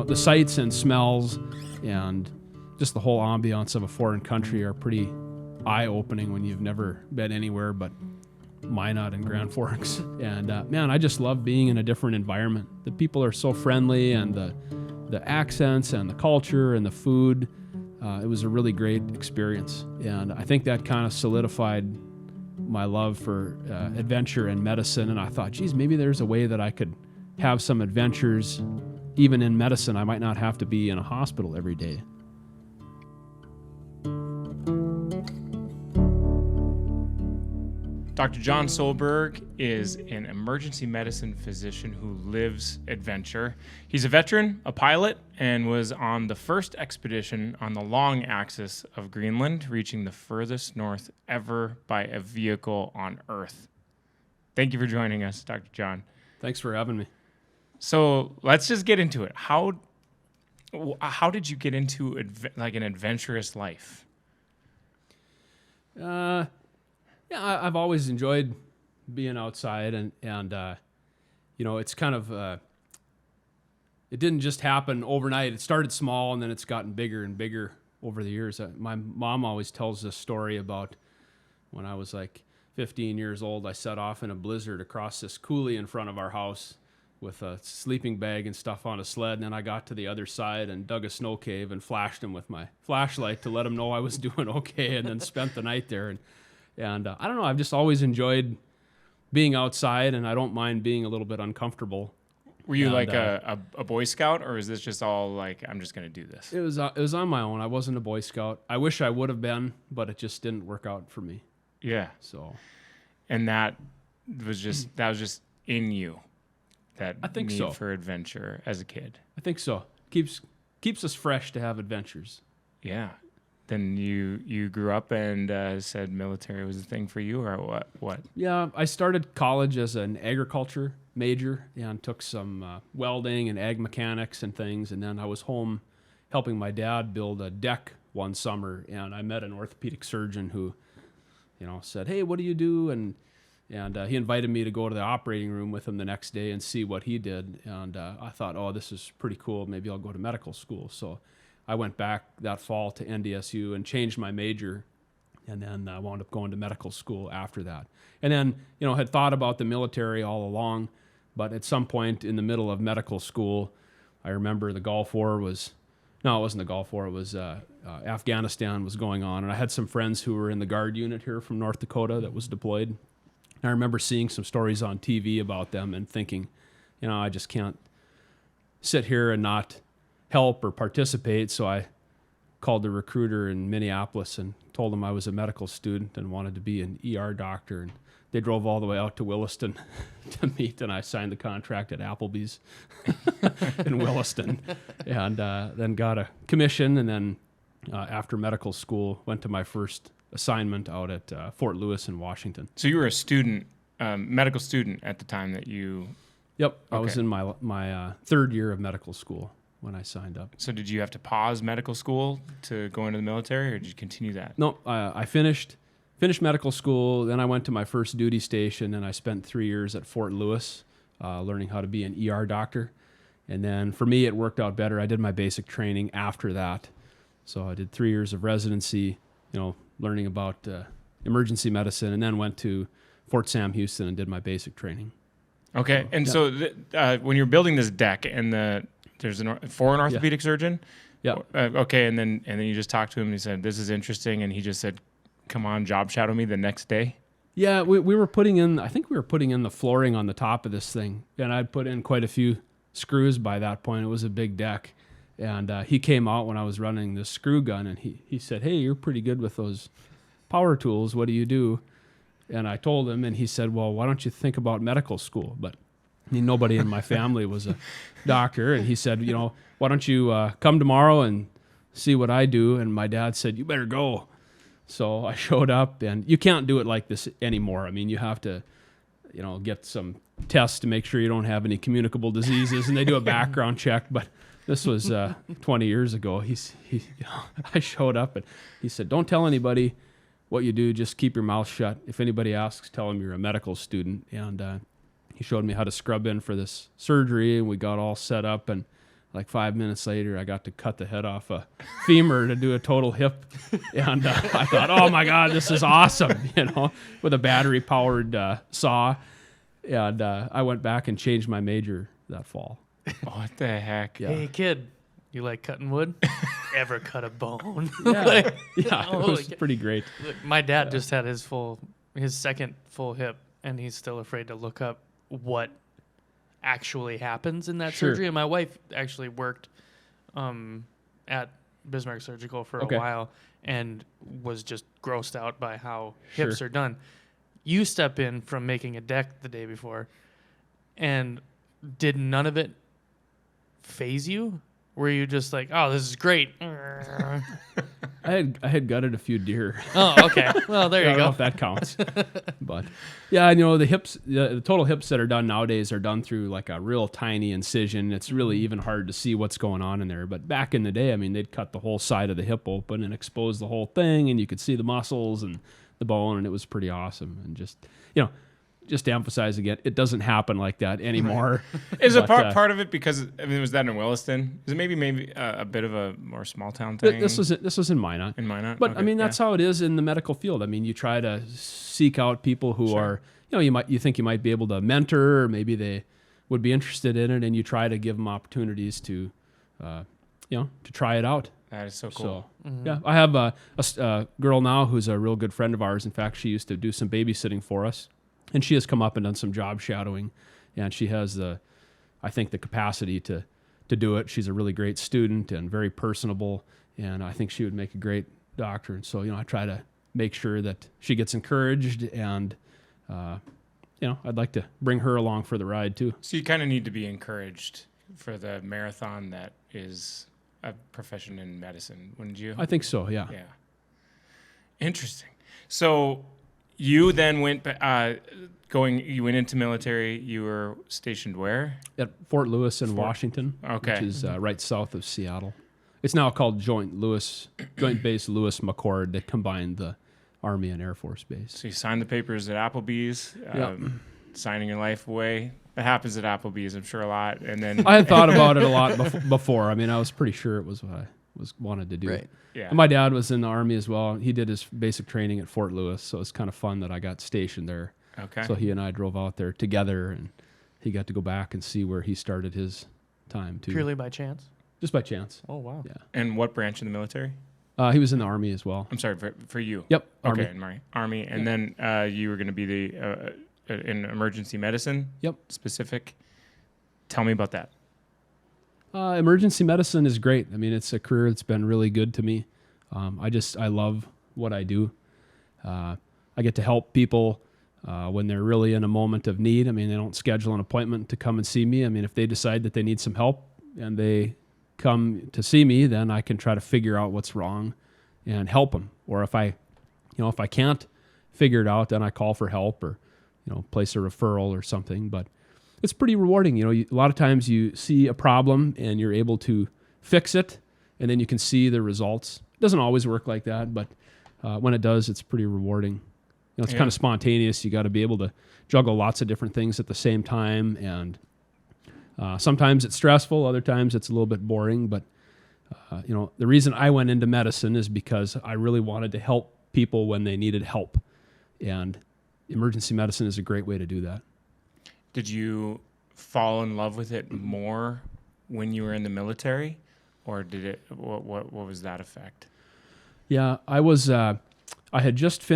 the sights and smells and just the whole ambiance of a foreign country are pretty eye-opening when you've never been anywhere but Minot and Grand Forks. And man, I just love being in a different environment. The people are so friendly, and the accents and the culture and the food. It was a really great experience. And I think that kind of solidified my love for adventure and medicine. And I thought, geez, maybe there's a way that I could have some adventures. Even in medicine, I might not have to be in a hospital every day. Dr. Jon Solberg is an emergency medicine physician who lives adventure. He's a veteran, a pilot, and was on the first expedition on the long axis of Greenland, reaching the furthest north ever by a vehicle on Earth. Thank you for joining us, Dr. Jon. Thanks for having me. So let's just get into it. How did you get into an adventurous life? Yeah, I've always enjoyed being outside, and it's kind of, it didn't just happen overnight. It started small, and then it's gotten bigger and bigger over the years. My mom always tells this story about when I was like 15 years old, I set off in a blizzard across this coulee in front of our house with a sleeping bag and stuff on a sled, and then I got to the other side and dug a snow cave and flashed him with my flashlight to let him know I was doing okay, and then spent the night there. And I don't know, I've just always enjoyed being outside, and I don't mind being a little bit uncomfortable. Were you like a Boy Scout, or is this just all like, I'm just going to do this? It was on my own. I wasn't a Boy Scout. I wish I would have been, but it just didn't work out for me. Yeah. So. And that was just in you, that I think need so. For adventure as a kid. I think so. Keeps us fresh to have adventures. Yeah. Then you grew up and said military was the thing for you, or what? Yeah, I started college as an agriculture major and took some welding and ag mechanics and things, and then I was home helping my dad build a deck one summer, and I met an orthopedic surgeon who, said, "Hey, what do you do?" And he invited me to go to the operating room with him the next day and see what he did, and I thought, oh, this is pretty cool. Maybe I'll go to medical school. So I went back that fall to NDSU and changed my major, and then I wound up going to medical school after that. And then, had thought about the military all along, but at some point in the middle of medical school, I remember the Gulf War was, no, it wasn't the Gulf War, it was Afghanistan was going on, and I had some friends who were in the Guard unit here from North Dakota that was deployed. And I remember seeing some stories on TV about them and thinking, I just can't sit here and not help or participate. So I called the recruiter in Minneapolis and told him I was a medical student and wanted to be an ER doctor. And they drove all the way out to Williston to meet, and I signed the contract at Applebee's in Williston, and then got a commission. And then after medical school, went to my first assignment out at Fort Lewis in Washington. So you were a student, medical student at the time that you... Yep, okay. I was in my third year of medical school when I signed up. So did you have to pause medical school to go into the military, or did you continue that? No, I finished medical school, then I went to my first duty station, and I spent 3 years at Fort Lewis learning how to be an ER doctor. And then for me, it worked out better. I did my basic training after that. So I did 3 years of residency, learning about emergency medicine, and then went to Fort Sam Houston and did my basic training. Okay, and so when you're building this deck, and there's an orthopedic surgeon? Yeah. Okay, and then you just talked to him, and he said, this is interesting, and he just said, come on, job shadow me the next day? Yeah, we were putting in the flooring on the top of this thing, and I'd put in quite a few screws by that point. It was a big deck. And he came out when I was running the screw gun, and he said, "Hey, you're pretty good with those power tools. What do you do?" And I told him, and he said, "Well, why don't you think about medical school?" But nobody in my family was a doctor. And he said, "Why don't you come tomorrow and see what I do?" And my dad said, "You better go." So I showed up, and you can't do it like this anymore. I mean, you have to, get some tests to make sure you don't have any communicable diseases, and they do a background check. But this was 20 years ago. I showed up, and he said, "Don't tell anybody what you do. Just keep your mouth shut. If anybody asks, tell them you're a medical student." And he showed me how to scrub in for this surgery, and we got all set up. And like 5 minutes later, I got to cut the head off a femur to do a total hip. And I thought, oh my God, this is awesome, with a battery powered saw. And I went back and changed my major that fall. What the heck? Yeah. Hey, kid, you like cutting wood? Ever cut a bone? Yeah, it was pretty great. My dad just had his second full hip, and he's still afraid to look up what actually happens in that surgery. And my wife actually worked at Bismarck Surgical for a while and was just grossed out by how hips are done. You step in from making a deck the day before, and did none of it phase you? Were you just like, oh, this is great? I had gutted a few deer. Oh, okay. Well, there you I don't know go. if that counts. But yeah, the hips, the total hips that are done nowadays are done through like a real tiny incision. It's really even hard to see what's going on in there. But back in the day, I mean, they'd cut the whole side of the hip open and expose the whole thing, and you could see the muscles and the bone, and it was pretty awesome. And just to emphasize again, it doesn't happen like that anymore. Is it part of it because was that in Williston? Is it maybe a bit of a more small town thing? This was in Minot. In Minot, but I mean that's how it is in the medical field. I mean, you try to seek out people who are you think you might be able to mentor, or maybe they would be interested in it, and you try to give them opportunities to to try it out. That is so cool. So yeah, I have a girl now who's a real good friend of ours. In fact, she used to do some babysitting for us. And she has come up and done some job shadowing, and she has I think the capacity to do it. She's a really great student and very personable, and I think she would make a great doctor. And so, I try to make sure that she gets encouraged, and I'd like to bring her along for the ride too. So you kind of need to be encouraged for the marathon that is a profession in medicine, wouldn't you? I think so. Yeah. Yeah. Interesting. So. You then went into military. You were stationed where? At Fort Lewis in Washington, which is right south of Seattle. It's now called Joint Base Lewis McChord. That combined the Army and Air Force Base. So you signed the papers at Applebee's, signing your life away. That happens at Applebee's, I'm sure, a lot. And then I had thought about it a lot before. I mean, I was pretty sure it was what I wanted to do. Right. Yeah. And my dad was in the Army as well. He did his basic training at Fort Lewis, so it's kind of fun that I got stationed there. Okay. So he and I drove out there together, and he got to go back and see where he started his time too. Purely by chance? Just by chance. Oh, wow. Yeah. And what branch in the military? He was in the Army as well. I'm sorry, for you. Yep. Okay, Army. Army. And then you were going to be in emergency medicine? Yep. Specific. Tell me about that. Emergency medicine is great. I mean, it's a career that's been really good to me. I love what I do. I get to help people when they're really in a moment of need. I mean, they don't schedule an appointment to come and see me. I mean, if they decide that they need some help and they come to see me, then I can try to figure out what's wrong and help them. Or if I can't figure it out, then I call for help or, place a referral or something. But it's pretty rewarding. A lot of times you see a problem and you're able to fix it, and then you can see the results. It doesn't always work like that, but when it does, it's pretty rewarding. It's kind of spontaneous. You got to be able to juggle lots of different things at the same time, and sometimes it's stressful. Other times it's a little bit boring. But the reason I went into medicine is because I really wanted to help people when they needed help, and emergency medicine is a great way to do that. Did you fall in love with it more when you were in the military, or did it? What was that effect? Yeah, I had just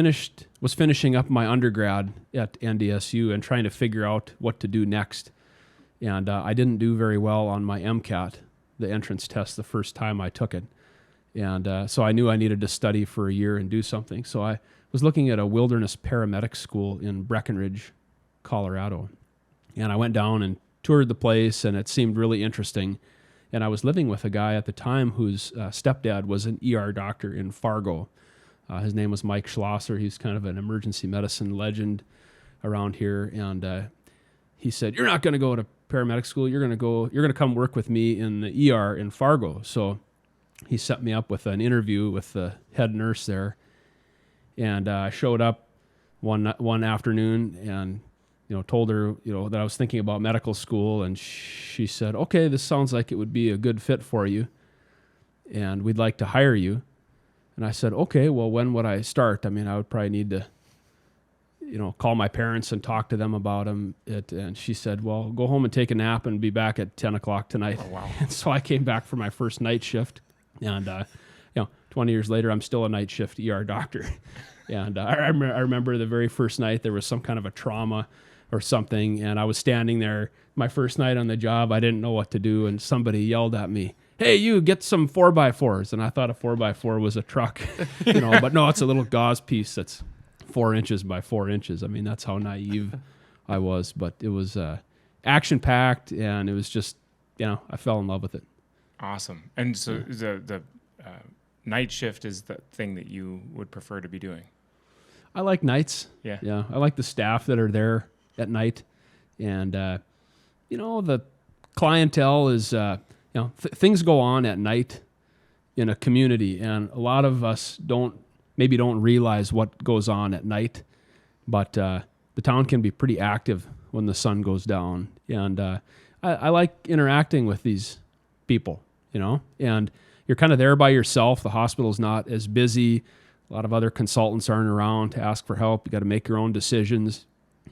was finishing up my undergrad at NDSU and trying to figure out what to do next, and I didn't do very well on my MCAT, the entrance test, the first time I took it, and so I knew I needed to study for a year and do something. So I was looking at a wilderness paramedic school in Breckenridge, Colorado. And I went down and toured the place, and it seemed really interesting. And I was living with a guy at the time whose stepdad was an ER doctor in Fargo. His name was Mike Schlosser. He's kind of an emergency medicine legend around here. And he said, "You're not going to go to paramedic school. You're going to come work with me in the ER in Fargo." So he set me up with an interview with the head nurse there. And I showed up one afternoon, and told her, that I was thinking about medical school, and she said, okay, this sounds like it would be a good fit for you, and we'd like to hire you. And I said, okay, well, when would I start? I mean, I would probably need to, call my parents and talk to them about it. And she said, well, go home and take a nap and be back at 10 o'clock tonight. Oh, wow. And so I came back for my first night shift. And, 20 years later, I'm still a night shift ER doctor. And I remember the very first night there was some kind of a trauma or something. And I was standing there my first night on the job. I didn't know what to do. And somebody yelled at me, hey, you get some 4x4s. And I thought a 4x4 was a truck, but no, it's a little gauze piece that's 4 inches by 4 inches. I mean, that's how naive I was, but it was action packed, and it was just, I fell in love with it. Awesome. And so the night shift is the thing that you would prefer to be doing. I like nights. Yeah. I like the staff that are there at night, and the clientele is, things go on at night in a community, and a lot of us don't realize what goes on at night, but the town can be pretty active when the sun goes down, and I like interacting with these people, and you're kind of there by yourself. The hospital's not as busy. A lot of other consultants aren't around to ask for help. You got to make your own decisions,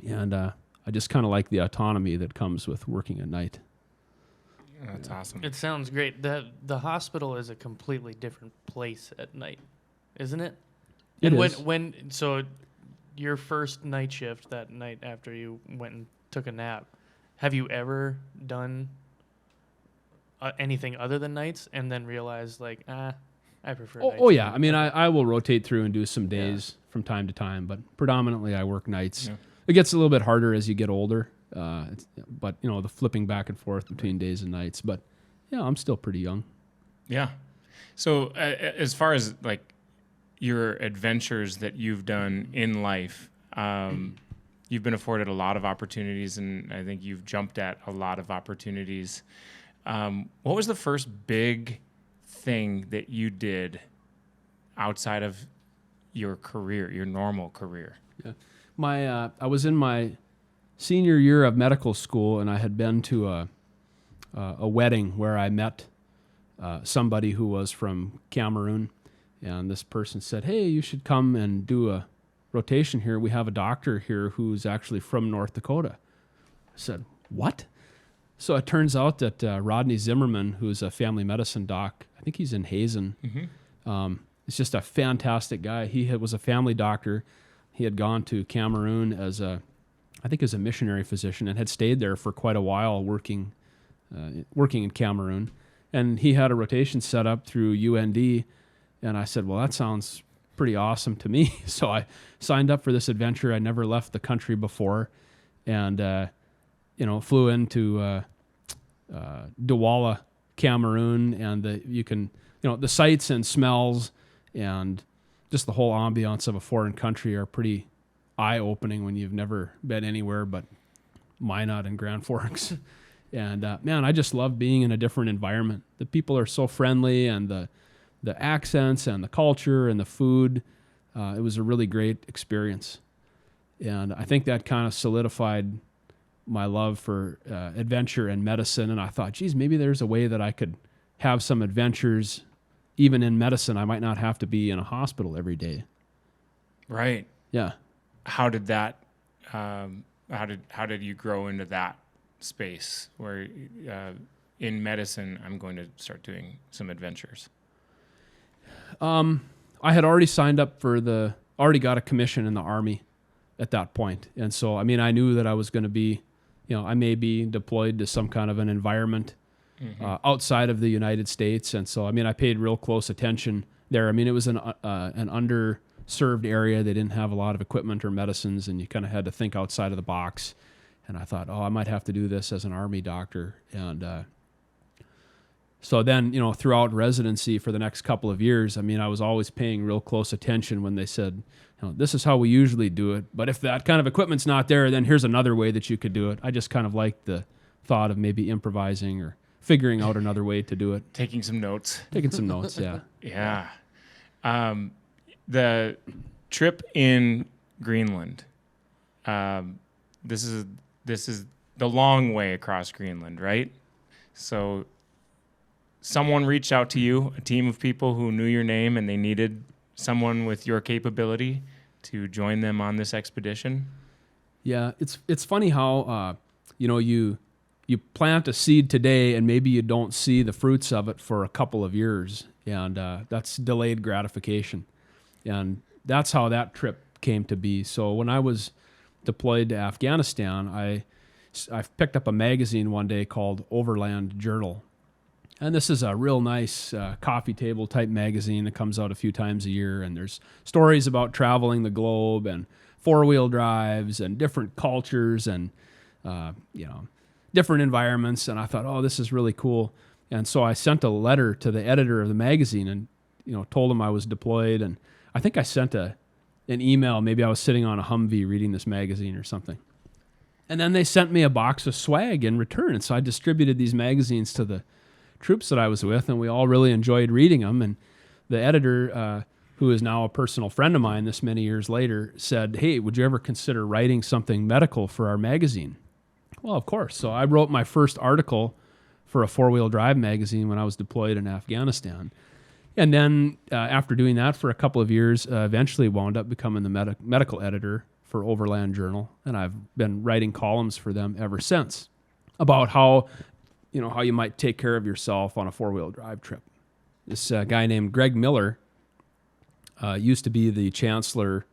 and I just kind of like the autonomy that comes with working at night. That's awesome. It sounds great. The hospital is a completely different place at night, isn't it? It and is. So your first night shift that night after you went and took a nap, have you ever done anything other than nights and then realized I prefer nights? Oh yeah. I mean, I will rotate through and do some days from time to time, but predominantly I work nights. Yeah. It gets a little bit harder as you get older, but the flipping back and forth between days and nights. But yeah, I'm still pretty young. Yeah. So as far as your adventures that you've done in life, you've been afforded a lot of opportunities, and I think you've jumped at a lot of opportunities. What was the first big thing that you did outside of your career, your normal career? Yeah. I was in my senior year of medical school, and I had been to a wedding where I met somebody who was from Cameroon. And this person said, hey, you should come and do a rotation here. We have a doctor here who's actually from North Dakota. I said, what? So it turns out that Rodney Zimmerman, who's a family medicine doc, I think he's in Hazen. Mm-hmm. He's just a fantastic guy. He was a family doctor. He had gone to Cameroon as a missionary physician and had stayed there for quite a while working in Cameroon. And he had a rotation set up through UND. And I said, well, that sounds pretty awesome to me. So I signed up for this adventure. I never left the country before, and flew into Douala, Cameroon, and the sights and smells and just the whole ambiance of a foreign country are pretty eye-opening when you've never been anywhere but Minot and Grand Forks. And man, I just love being in a different environment. The people are so friendly, and the accents and the culture and the food. It was a really great experience. And I think that kind of solidified my love for adventure and medicine. And I thought, geez, maybe there's a way that I could have some adventures even in medicine. I might not have to be in a hospital every day. Right. Yeah. How did that, how did you grow into that space where in medicine, I'm going to start doing some adventures? I had already signed up already got a commission in the Army at that point. And so, I mean, I knew that I was going to be, I may be deployed to some kind of an environment outside of the United States. And so, I mean, I paid real close attention there. I mean, it was an underserved area. They didn't have a lot of equipment or medicines, and you kind of had to think outside of the box. And I thought, I might have to do this as an Army doctor. And so then, throughout residency for the next couple of years, I mean, I was always paying real close attention when they said, this is how we usually do it. But if that kind of equipment's not there, then here's another way that you could do it. I just kind of liked the thought of maybe improvising or figuring out another way to do it. Taking some notes, yeah. Yeah. The trip in Greenland, this is the long way across Greenland, right? So someone reached out to you, a team of people who knew your name, and they needed someone with your capability to join them on this expedition. Yeah, it's funny how you plant a seed today and maybe you don't see the fruits of it for a couple of years, and that's delayed gratification. And that's how that trip came to be. So when I was deployed to Afghanistan, I picked up a magazine one day called Overland Journal. And this is a real nice coffee table type magazine that comes out a few times a year. And there's stories about traveling the globe and four-wheel drives and different cultures and, different environments. And I thought, oh, this is really cool. And so I sent a letter to the editor of the magazine and, told him I was deployed. And I think I sent an email. Maybe I was sitting on a Humvee reading this magazine or something. And then they sent me a box of swag in return. And so I distributed these magazines to the troops that I was with, and we all really enjoyed reading them. And the editor, who is now a personal friend of mine this many years later, said, hey, would you ever consider writing something medical for our magazine? Well, of course. So I wrote my first article for a four-wheel drive magazine when I was deployed in Afghanistan. And then after doing that for a couple of years, eventually wound up becoming the medical editor for Overland Journal. And I've been writing columns for them ever since about how you might take care of yourself on a four-wheel drive trip. This guy named Greg Miller used to be the chancellor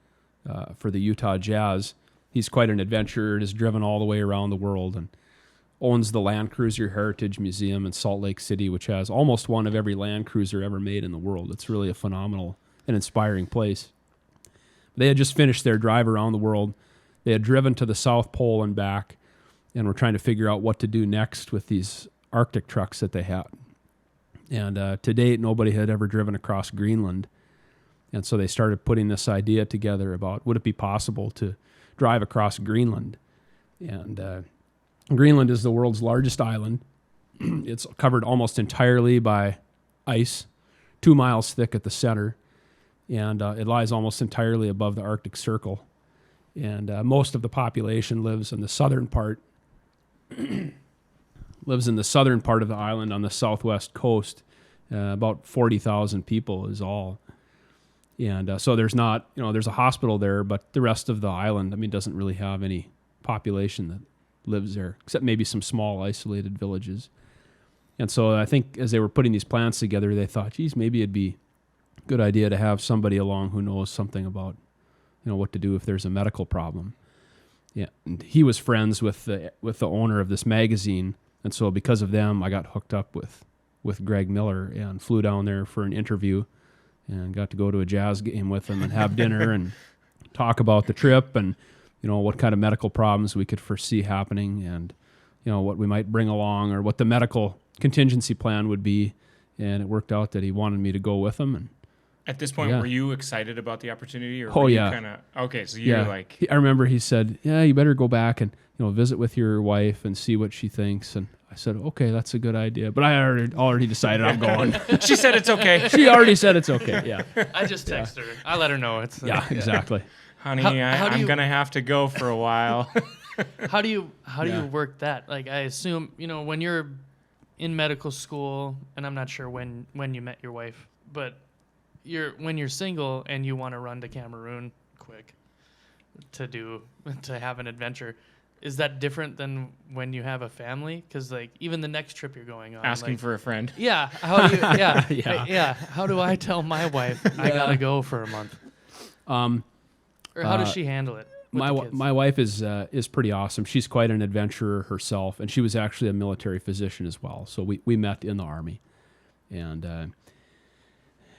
for the Utah Jazz. He's quite an adventurer and has driven all the way around the world and owns the Land Cruiser Heritage Museum in Salt Lake City, which has almost one of every Land Cruiser ever made in the world. It's really a phenomenal and inspiring place. They had just finished their drive around the world. They had driven to the South Pole and back, and were trying to figure out what to do next with these Arctic trucks that they had. And to date, nobody had ever driven across Greenland. And so they started putting this idea together about, would it be possible to drive across Greenland? And Greenland is the world's largest island. It's covered almost entirely by ice, 2 miles thick at the center. And it lies almost entirely above the Arctic Circle. And most of the population lives in the southern part of the island on the southwest coast. About 40,000 people is all. And so there's not, there's a hospital there, but the rest of the island, doesn't really have any population that lives there, except maybe some small isolated villages. And so I think as they were putting these plans together, they thought, geez, maybe it'd be a good idea to have somebody along who knows something about, what to do if there's a medical problem. Yeah, and he was friends with the owner of this magazine, and so because of them, I got hooked up with Greg Miller and flew down there for an interview, and got to go to a jazz game with him and have dinner and talk about the trip and what kind of medical problems we could foresee happening and what we might bring along or what the medical contingency plan would be. And it worked out that he wanted me to go with him. And at this point, were you excited about the opportunity, or oh were you yeah, kind of okay? So you're like, I remember he said, "Yeah, you better go back and visit with your wife and see what she thinks." And I said, "Okay, that's a good idea." But I already decided I'm going. She said it's okay. She already said it's okay. Yeah. I just texted her. I let her know it's. Exactly. Honey, I'm gonna have to go for a while. How do you work that? Like, I assume when you're in medical school, and I'm not sure when you met your wife, but when you're single and you want to run to Cameroon quick to have an adventure, is that different than when you have a family? Because even the next trip you're going on, asking for a friend. Yeah. How do you? Yeah. How do I tell my wife I gotta go for a month? Or how does she handle it? My wife is pretty awesome. She's quite an adventurer herself, and she was actually a military physician as well. So we met in the Army, and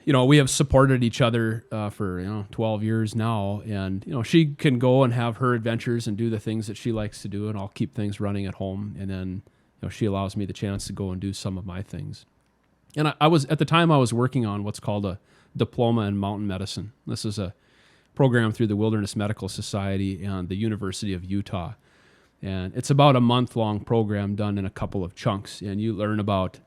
we have supported each other for 12 years now. And she can go and have her adventures and do the things that she likes to do, and I'll keep things running at home. And then she allows me the chance to go and do some of my things. And I was at the time I was working on what's called a diploma in mountain medicine. This is a program through the Wilderness Medical Society and the University of Utah. And it's about a month-long program done in a couple of chunks. And you learn about,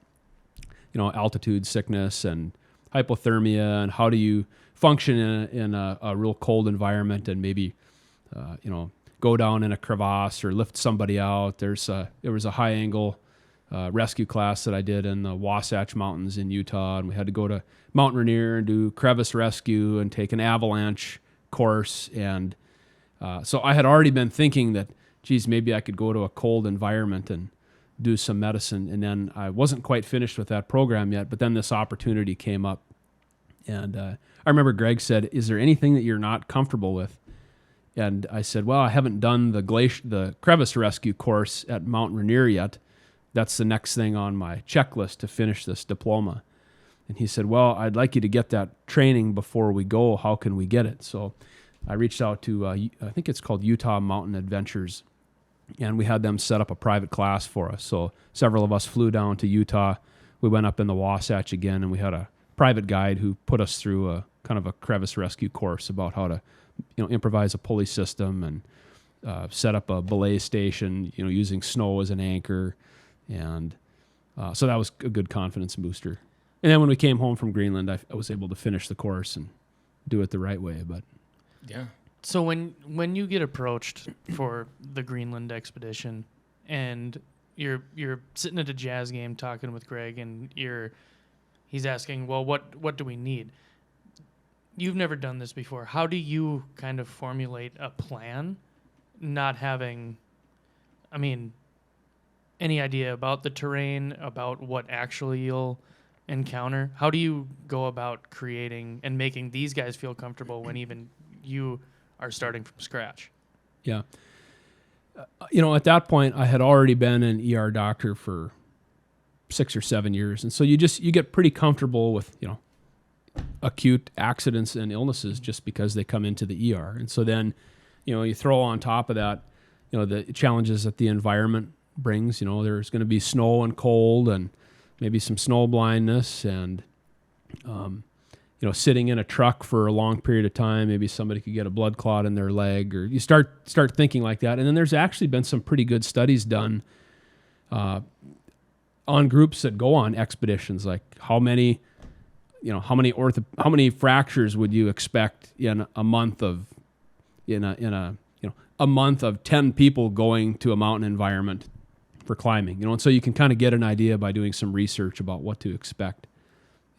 altitude sickness and hypothermia and how do you function in a real cold environment and maybe, go down in a crevasse or lift somebody out. There was a high angle rescue class that I did in the Wasatch Mountains in Utah, and we had to go to Mount Rainier and do crevice rescue and take an avalanche course. And so I had already been thinking that, geez, maybe I could go to a cold environment and do some medicine. And then I wasn't quite finished with that program yet, but then this opportunity came up. And I remember Greg said, is there anything that you're not comfortable with? And I said, well, I haven't done the crevice rescue course at Mount Rainier yet. That's the next thing on my checklist to finish this diploma. And he said, well, I'd like you to get that training before we go. How can we get it? So I reached out to, I think it's called Utah Mountain Adventures, and we had them set up a private class for us. So several of us flew down to Utah. We went up in the Wasatch again, and we had a private guide who put us through a kind of a crevice rescue course about how to, improvise a pulley system and set up a belay station, using snow as an anchor. And so that was a good confidence booster. And then when we came home from Greenland, I was able to finish the course and do it the right way. But yeah. So when you get approached for the Greenland expedition, and you're sitting at a jazz game talking with Greg, and he's asking, well, what do we need? You've never done this before. How do you kind of formulate a plan, not having, any idea about the terrain, about what actually you'll encounter? How do you go about creating and making these guys feel comfortable when even you are starting from scratch? Yeah. At that point, I had already been an ER doctor for 6 or 7 years. And so you get pretty comfortable with, acute accidents and illnesses just because they come into the ER. And so then, you throw on top of that, the challenges that the environment brings. There's going to be snow and cold and maybe some snow blindness and, sitting in a truck for a long period of time, maybe somebody could get a blood clot in their leg, or you start thinking like that. And then there's actually been some pretty good studies done on groups that go on expeditions, like how many fractures would you expect in a month of a month of 10 people going to a mountain environment for climbing, and so you can kind of get an idea by doing some research about what to expect.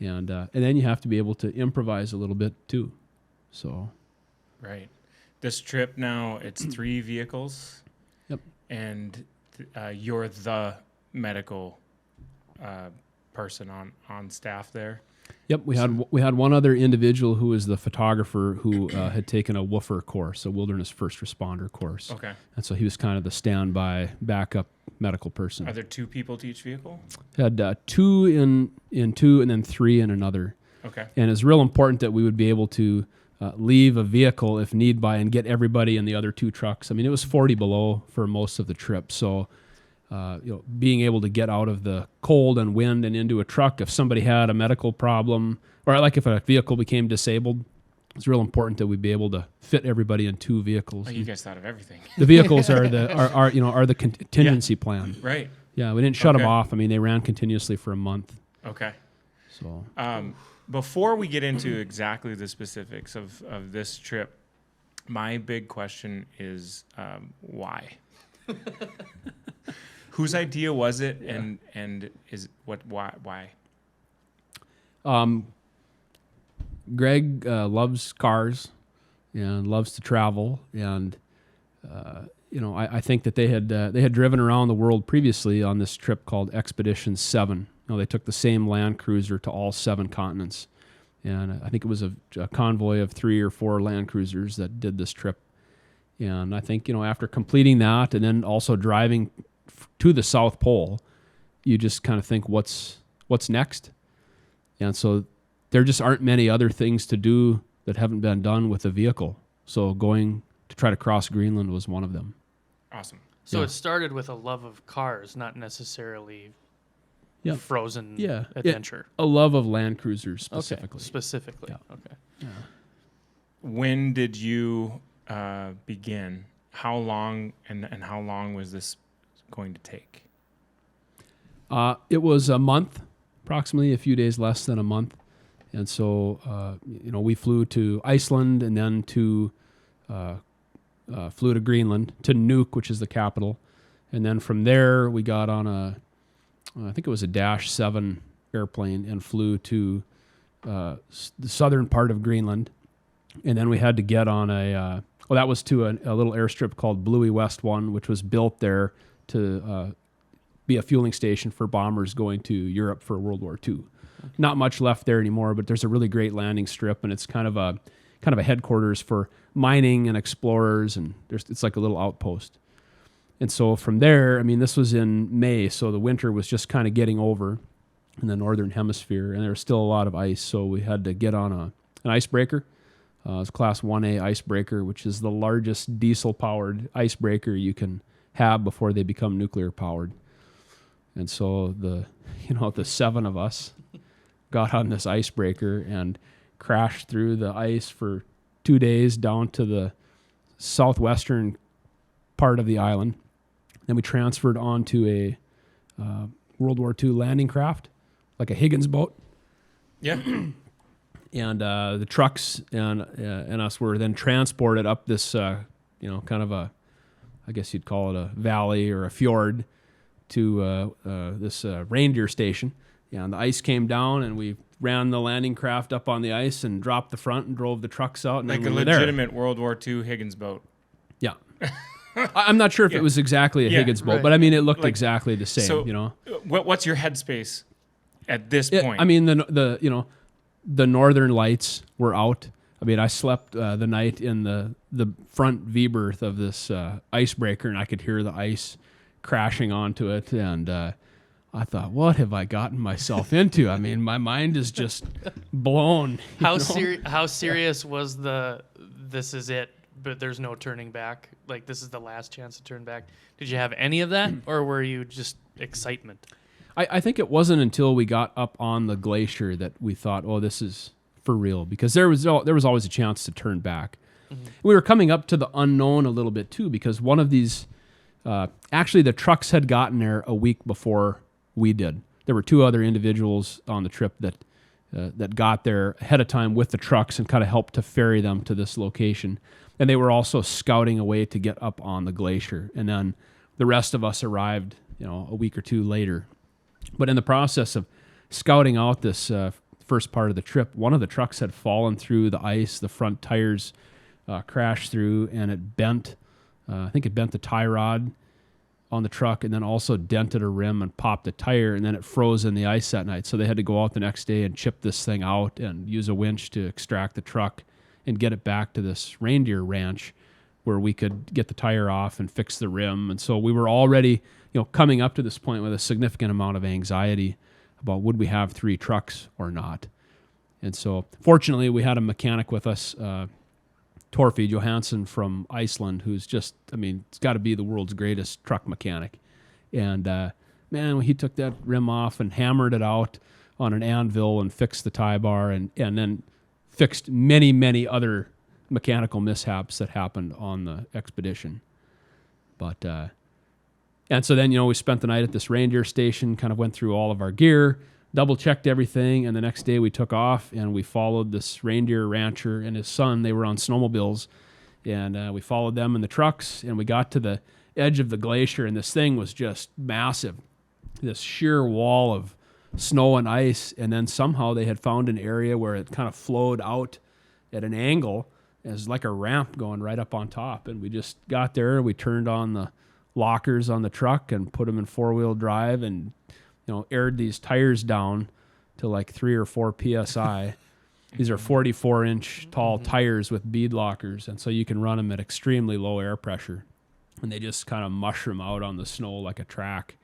And then you have to be able to improvise a little bit too. So, right. This trip now, it's 3 vehicles. Yep. And you're the medical person on staff there. Yep. We had one other individual who was the photographer who had taken a WFR course, a wilderness first responder course. Okay. And so he was kind of the standby backup medical person. Are there 2 people to each vehicle? Had 2 in 2 and then 3 in another. Okay. And it's real important that we would be able to leave a vehicle if need by and get everybody in the other 2 trucks. It was 40 below for most of the trip. So, being able to get out of the cold and wind and into a truck if somebody had a medical problem, or like if a vehicle became disabled, it's real important that we be able to fit everybody in 2 vehicles. Oh, you guys thought of everything. The vehicles are the contingency plan. Right. Yeah, we didn't shut them off. They ran continuously for a month. Okay. So before we get into exactly the specifics of this trip, my big question is why? Whose idea was it, and is why? Greg loves cars and loves to travel, and I think that they had driven around the world previously on this trip called Expedition 7. They took the same Land Cruiser to all 7 continents, and I think it was a convoy of 3 or 4 Land Cruisers that did this trip. And I think after completing that, and then also driving to the South Pole, you just kind of think, what's next? And so there just aren't many other things to do that haven't been done with a vehicle. So going to try to cross Greenland was one of them. Awesome. So it started with a love of cars, not necessarily frozen adventure. A love of Land Cruisers specifically. Okay. Specifically. Yeah. Okay. Yeah. When did you begin? How long and how long was this going to take? It was a month, approximately a few days less than a month. And so, we flew to Iceland and then to flew to Greenland, to Nuuk, which is the capital. And then from there, we got on I think it was a Dash 7 airplane and flew to the southern part of Greenland. And then we had to get on that was to a little airstrip called Bluey West 1, which was built there to be a fueling station for bombers going to Europe for World War II. Okay. Not much left there anymore, but there's a really great landing strip, and it's kind of a headquarters for mining and explorers, and it's like a little outpost. And so from there, I mean, this was in May, so the winter was just kind of getting over in the northern hemisphere, and there was still a lot of ice, so we had to get on an icebreaker. It's Class 1A icebreaker, which is the largest diesel-powered icebreaker you can have before they become nuclear-powered. And so the 7 of us got on this icebreaker and crashed through the ice for 2 days down to the southwestern part of the island. Then we transferred onto a World War II landing craft, like a Higgins boat. Yeah. And the trucks and us were then transported up this, kind of I guess you'd call it a valley or a fjord to this reindeer station. Yeah, and the ice came down, and we ran the landing craft up on the ice and dropped the front and drove the trucks out. And like then a legitimate World War II Higgins boat. Yeah. I'm not sure if it was exactly a Higgins boat, but I mean, it looked exactly the same, so What's your headspace at this point? I mean, the northern lights were out. I mean, I slept the night in the front V-berth of this icebreaker, and I could hear the ice crashing onto it, and I thought, what have I gotten myself into? I mean, my mind is just blown. How serious was this is it, but there's no turning back? Like, this is the last chance to turn back. Did you have any of that, or were you just excitement? I think it wasn't until we got up on the glacier that we thought, oh, this is for real, because there was always a chance to turn back. Mm-hmm. We were coming up to the unknown a little bit too, because one of these, actually the trucks had gotten there a week before we did. There were 2 other individuals on the trip that got there ahead of time with the trucks and kind of helped to ferry them to this location. And they were also scouting a way to get up on the glacier. And then the rest of us arrived, a week or 2 later. But in the process of scouting out this first part of the trip, one of the trucks had fallen through the ice. The front tires crashed through, and it bent. I think it bent the tie rod on the truck, and then also dented a rim and popped a tire, and then it froze in the ice that night. So they had to go out the next day and chip this thing out and use a winch to extract the truck and get it back to this reindeer ranch where we could get the tire off and fix the rim. And so we were already, coming up to this point with a significant amount of anxiety about would we have 3 trucks or not. And so fortunately we had a mechanic with us, Torfi Johansson from Iceland, who's just, it's got to be the world's greatest truck mechanic. And man, he took that rim off and hammered it out on an anvil and fixed the tie bar and then fixed many, many other mechanical mishaps that happened on the expedition. But and so then, we spent the night at this reindeer station, kind of went through all of our gear, double-checked everything, and the next day we took off, and we followed this reindeer rancher and his son. They were on snowmobiles, and we followed them in the trucks, and we got to the edge of the glacier, and this thing was just massive, this sheer wall of snow and ice, and then somehow they had found an area where it kind of flowed out at an angle as like a ramp going right up on top, and we just got there, we turned on the lockers on the truck and put them in 4-wheel drive and aired these tires down to like 3 or 4 psi. These are 44-inch tall tires with bead lockers, and so you can run them at extremely low air pressure, and they just kind of mushroom out on the snow like a track.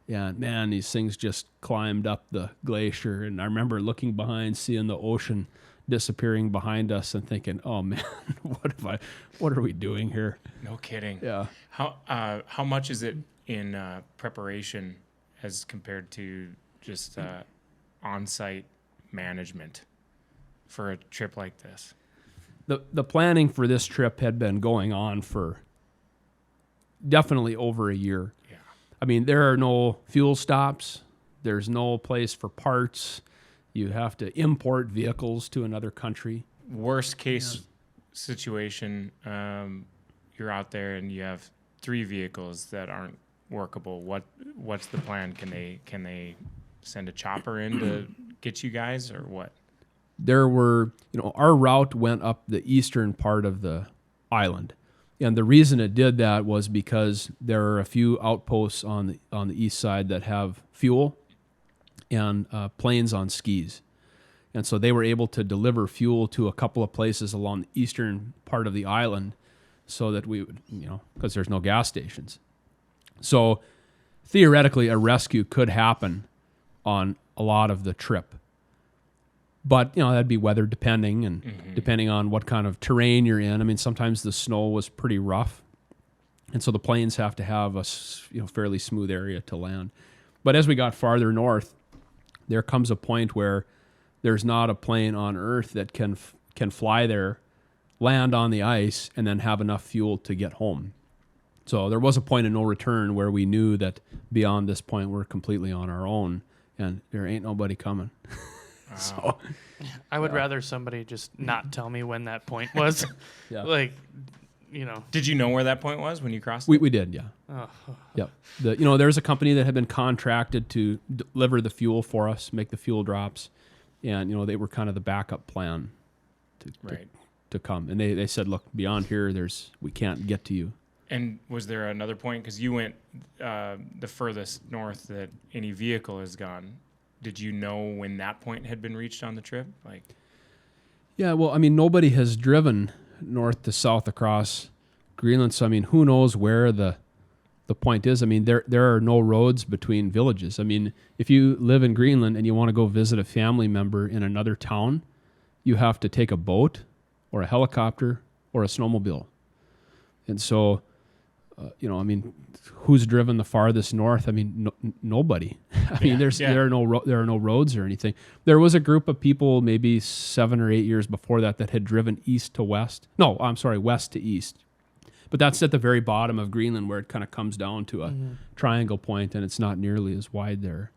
And man, these things just climbed up the glacier, and I remember looking behind, seeing the ocean disappearing behind us and thinking, oh man, what are we doing here? No kidding. Yeah. How much is it in preparation as compared to just on-site management for a trip like this? The planning for this trip had been going on for definitely over a year. Yeah. There are no fuel stops. There's no place for parts. You have to import vehicles to another country. Worst case situation, you're out there and you have 3 vehicles that aren't workable. What's the plan? Can they send a chopper in to get you guys, or what? There were, our route went up the eastern part of the island. And the reason it did that was because there are a few outposts on the east side that have fuel and planes on skis. And so they were able to deliver fuel to a couple of places along the eastern part of the island so that we would, because there's no gas stations. So theoretically, a rescue could happen on a lot of the trip. But, that'd be weather depending and depending on what kind of terrain you're in. I mean, sometimes the snow was pretty rough. And so the planes have to have a fairly smooth area to land. But as we got farther north, there comes a point where there's not a plane on Earth that can fly there, land on the ice, and then have enough fuel to get home. So there was a point of no return where we knew that beyond this point we're completely on our own, and there ain't nobody coming. Wow. So I would rather somebody just not tell me when that point was. Yeah. Like, Did you know where that point was when you crossed? we did, yeah. oh, Yep. There's a company that had been contracted to deliver the fuel for us, make the fuel drops, and they were kind of the backup plan to come. And they said, look, beyond here, we can't get to you. And was there another point? Because you went the furthest north that any vehicle has gone. Did you know when that point had been reached on the trip? Yeah, well, I mean, nobody has driven north to south across Greenland, so I mean, who knows where the point is? I mean, there are no roads between villages. I mean, if you live in Greenland and you want to go visit a family member in another town, you have to take a boat or a helicopter or a snowmobile. And so, I mean, who's driven the farthest north? I mean, nobody. I mean, there are no roads or anything. There was a group of people maybe 7 or 8 years before that had driven east to west. No, I'm sorry, west to east. But that's at the very bottom of Greenland where it kind of comes down to a triangle point, and it's not nearly as wide there.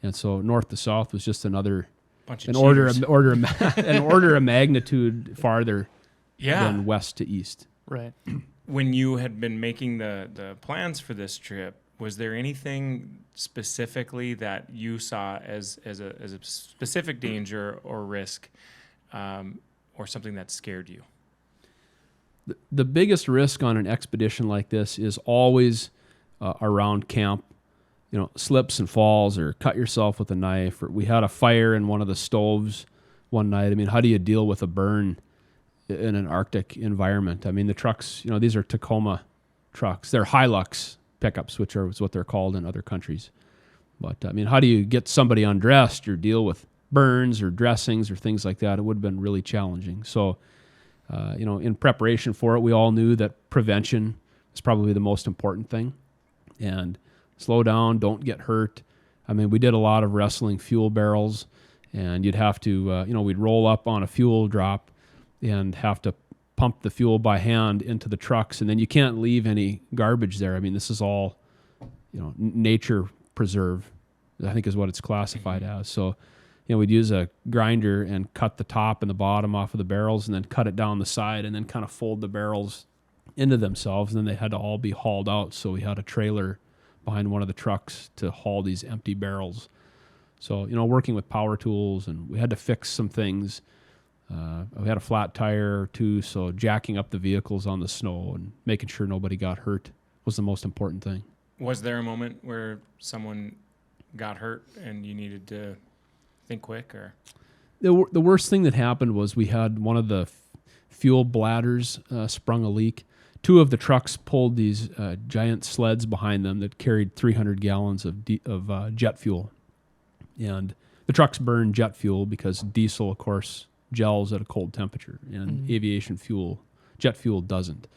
And so north to south was just another order of magnitude farther than west to east. right. When you had been making the plans for this trip, was there anything specifically that you saw as a specific danger or risk, or something that scared you? The biggest risk on an expedition like this is always around camp. Slips and falls, or cut yourself with a knife. Or we had a fire in one of the stoves one night. I mean, how do you deal with a burn in an Arctic environment? I mean, the trucks, these are Tacoma trucks. They're Hilux pickups, which is what they're called in other countries. But, I mean, how do you get somebody undressed or deal with burns or dressings or things like that? It would have been really challenging. So, in preparation for it, we all knew that prevention is probably the most important thing. And slow down, don't get hurt. I mean, we did a lot of wrestling fuel barrels, and you'd have to, we'd roll up on a fuel drop and have to pump the fuel by hand into the trucks, and then you can't leave any garbage there. I mean, this is all, nature preserve, I think is what it's classified as. So, we'd use a grinder and cut the top and the bottom off of the barrels, and then cut it down the side, and then kind of fold the barrels into themselves, and then they had to all be hauled out. So we had a trailer behind one of the trucks to haul these empty barrels. So, working with power tools, and we had to fix some things. We had a flat tire or two, so jacking up the vehicles on the snow and making sure nobody got hurt was the most important thing. Was there a moment where someone got hurt and you needed to think quick? Or the worst thing that happened was we had one of the fuel bladders sprung a leak. 2 of the trucks pulled these giant sleds behind them that carried 300 gallons of jet fuel. And the trucks burned jet fuel because diesel, of course, gels at a cold temperature, and aviation fuel, jet fuel, doesn't.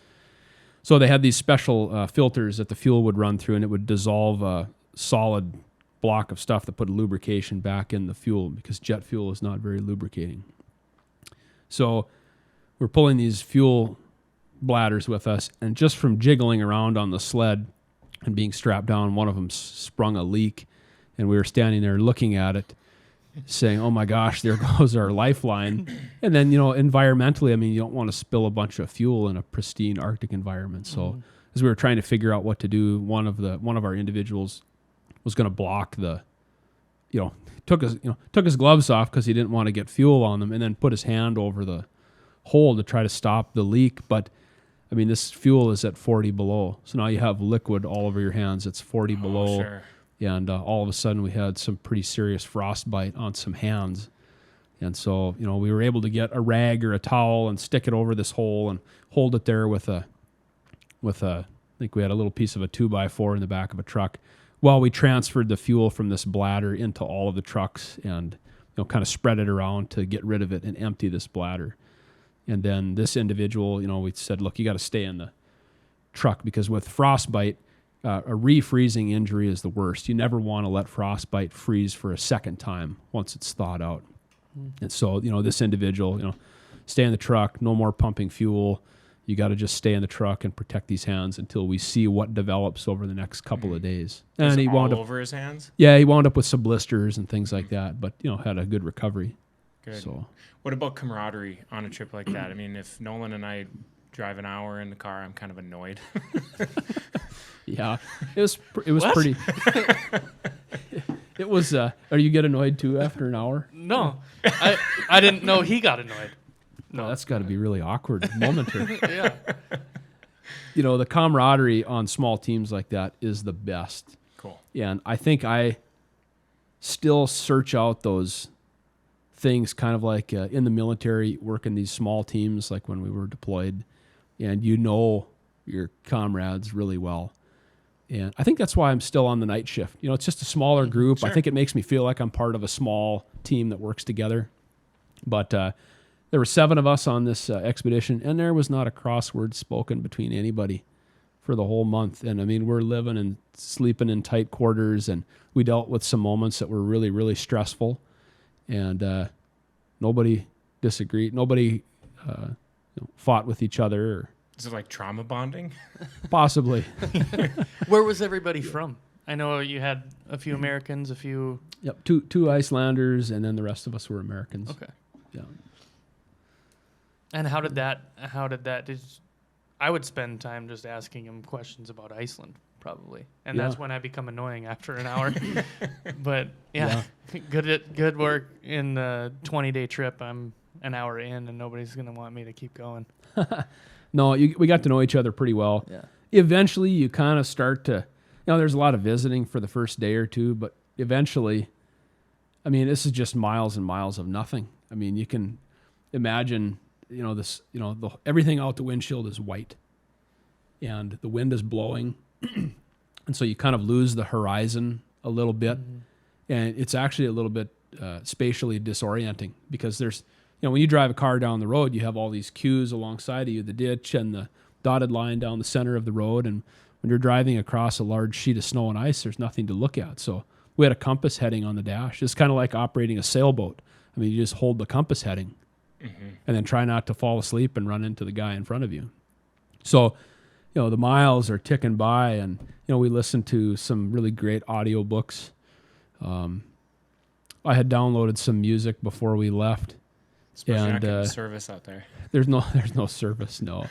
So they had these special filters that the fuel would run through, and it would dissolve a solid block of stuff that put lubrication back in the fuel, because jet fuel is not very lubricating. So we're pulling these fuel bladders with us, and just from jiggling around on the sled and being strapped down, one of them sprung a leak, and we were standing there looking at it. saying, oh my gosh, there goes our lifeline. And then, environmentally, I mean, you don't want to spill a bunch of fuel in a pristine Arctic environment. So as we were trying to figure out what to do, one of our individuals was going to block took his gloves off because he didn't want to get fuel on them, and then put his hand over the hole to try to stop the leak. But I mean, this fuel is at 40 below. So now you have liquid all over your hands. It's 40 below. Sure. And all of a sudden we had some pretty serious frostbite on some hands. And so, we were able to get a rag or a towel and stick it over this hole and hold it there with I think we had a little piece of a 2x4 in the back of a truck while we transferred the fuel from this bladder into all of the trucks and, kind of spread it around to get rid of it and empty this bladder. And then this individual, we said, look, you got to stay in the truck because with frostbite, a refreezing injury is the worst. You never want to let frostbite freeze for a second time once it's thawed out. And so, this individual, stay in the truck, no more pumping fuel. You got to just stay in the truck and protect these hands until we see what develops over the next couple of days. And he wound up over his hands. Yeah, he wound up with some blisters and things like that, but had a good recovery. Good. So, what about camaraderie on a trip like that? I mean, if Nolan and I drive an hour in the car, I'm kind of annoyed. Yeah, it was What? pretty. It was. Are you get annoyed too after an hour? No, I didn't know he got annoyed. No, that's got to be really awkward momentary. Yeah. The camaraderie on small teams like that is the best. Cool. Yeah, and I think I still search out those things kind of like in the military, working these small teams like when we were deployed, and your comrades really well. And I think that's why I'm still on the night shift. It's just a smaller group. Sure. I think it makes me feel like I'm part of a small team that works together. But there were 7 of us on this expedition, and there was not a crossword spoken between anybody for the whole month. And I mean, we're living and sleeping in tight quarters, and we dealt with some moments that were really, really stressful. And nobody disagreed. Nobody fought with each other. Or Is it like trauma bonding? possibly. Where was everybody from? I know you had a few Americans, a few. Yep, two Icelanders, and then the rest of us were Americans. Okay. Yeah. And how did that? I would spend time just asking him questions about Iceland, probably, and Yeah. that's when I become annoying after an hour. But yeah, good work in the 20-day trip. I'm an hour in, and nobody's gonna want me to keep going. No, we got to know each other pretty well. Yeah. Eventually, you kind of start to, there's a lot of visiting for the first day or two, but eventually, I mean, this is just miles and miles of nothing. I mean, you can imagine, everything out the windshield is white, and the wind is blowing, and so you kind of lose the horizon a little bit, and it's actually a little bit spatially disorienting because there's, when you drive a car down the road, you have all these cues alongside of you, the ditch and the dotted line down the center of the road. And when you're driving across a large sheet of snow and ice, there's nothing to look at. So we had a compass heading on the dash. It's kind of like operating a sailboat. I mean, you just hold the compass heading and then try not to fall asleep and run into the guy in front of you. So, the miles are ticking by, and, we listened to some really great audio books. I had downloaded some music before we left. Especially not And getting service out there. there's no service, no.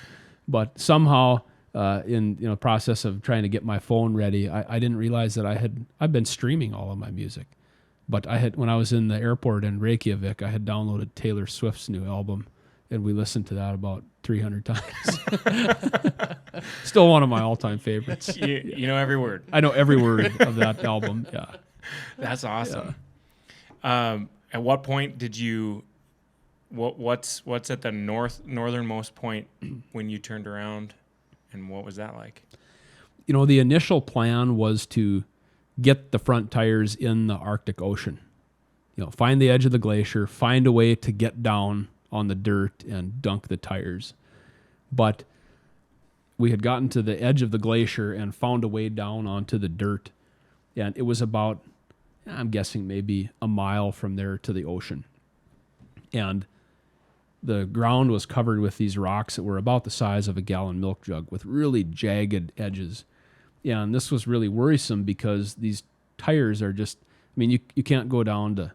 But somehow, in process of trying to get my phone ready, I didn't realize that I've been streaming all of my music. But when I was in the airport in Reykjavik, I had downloaded Taylor Swift's new album, and we listened to that about 300 times. Still one of my all-time favorites. You know every word. I know every word of that album. Yeah. That's awesome. At what point did you? What's at the northernmost point when you turned around, and what was that like? The initial plan was to get the front tires in the Arctic Ocean. Find the edge of the glacier, find a way to get down on the dirt and dunk the tires. But we had gotten to the edge of the glacier and found a way down onto the dirt, and it was about, I'm guessing, maybe a mile from there to the ocean. And the ground was covered with these rocks that were about the size of a gallon milk jug with really jagged edges. And this was really worrisome because these tires are just, I mean, you can't go down to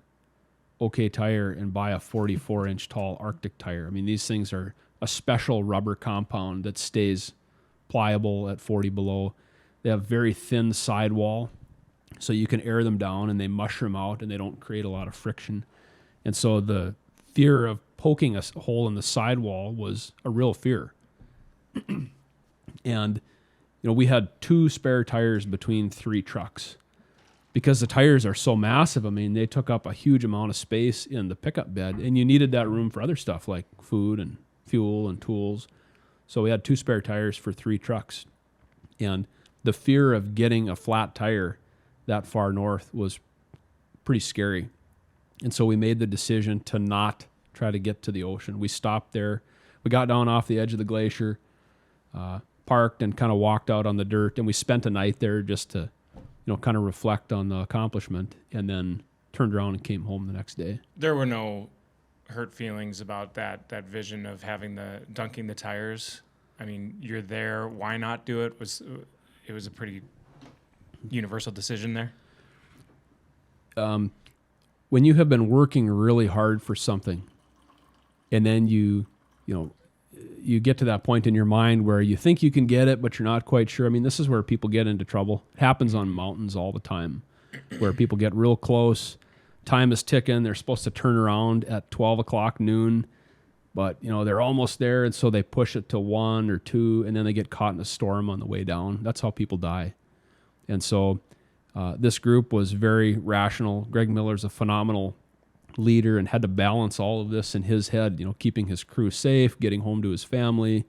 OK Tire and buy a 44-inch tall Arctic tire. I mean, these things are a special rubber compound that stays pliable at 40 below. They have very thin sidewall, so you can air them down and they mushroom out and they don't create a lot of friction. And so the fear of poking a hole in the sidewall was a real fear. And, we had 2 spare tires between 3 trucks because the tires are so massive. I mean, they took up a huge amount of space in the pickup bed, and you needed that room for other stuff like food and fuel and tools. So we had 2 spare tires for 3 trucks. And the fear of getting a flat tire that far north was pretty scary. And so we made the decision to not try to get to the ocean. We stopped there. We got down off the edge of the glacier, parked and kind of walked out on the dirt, and we spent a night there just to, kind of reflect on the accomplishment, and then turned around and came home the next day. There were no hurt feelings about that vision of having dunking the tires. I mean, you're there. Why not do it? It was a pretty universal decision there. When you have been working really hard for something, and then you get to that point in your mind where you think you can get it, but you're not quite sure. I mean, this is where people get into trouble. It happens on mountains all the time, where people get real close. Time is ticking. They're supposed to turn around at 12 o'clock noon, but they're almost there, and so they push it to 1 or 2, and then they get caught in a storm on the way down. That's how people die. And so this group was very rational. Greg Miller's a phenomenal leader and had to balance all of this in his head, keeping his crew safe, getting home to his family,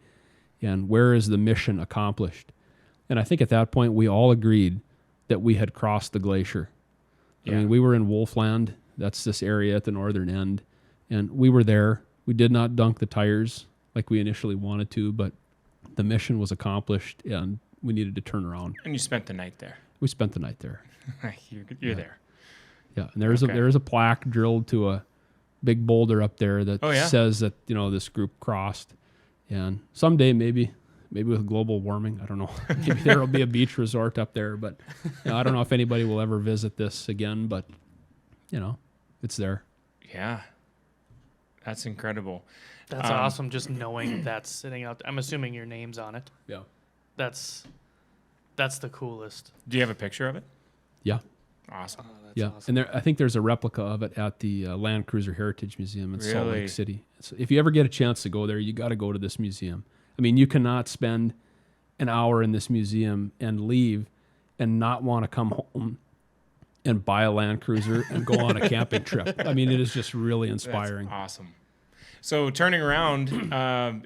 and where is the mission accomplished? And I think at that point we all agreed that we had crossed the glacier. Yeah. I mean, we were in Wolfland. That's this area at the northern end. And we were there. We did not dunk the tires like we initially wanted to, but the mission was accomplished and we needed to turn around. And you spent the night there. We spent the night there. You're there. Yeah, and there is a plaque drilled to a big boulder up there that says that this group crossed. And someday, maybe with global warming, I don't know, maybe there will be a beach resort up there. But I don't know if anybody will ever visit this again. But it's there. Yeah, that's incredible. That's awesome. Just knowing that's sitting out. I'm assuming your name's on it. Yeah, that's the coolest. Do you have a picture of it? Yeah. Awesome. Yeah, awesome. And I think there's a replica of it at the Land Cruiser Heritage Museum in Salt Lake City. So if you ever get a chance to go there, you got to go to this museum. I mean, you cannot spend an hour in this museum and leave and not want to come home and buy a Land Cruiser and go on a camping trip. I mean, it is just really inspiring. That's awesome. So turning around,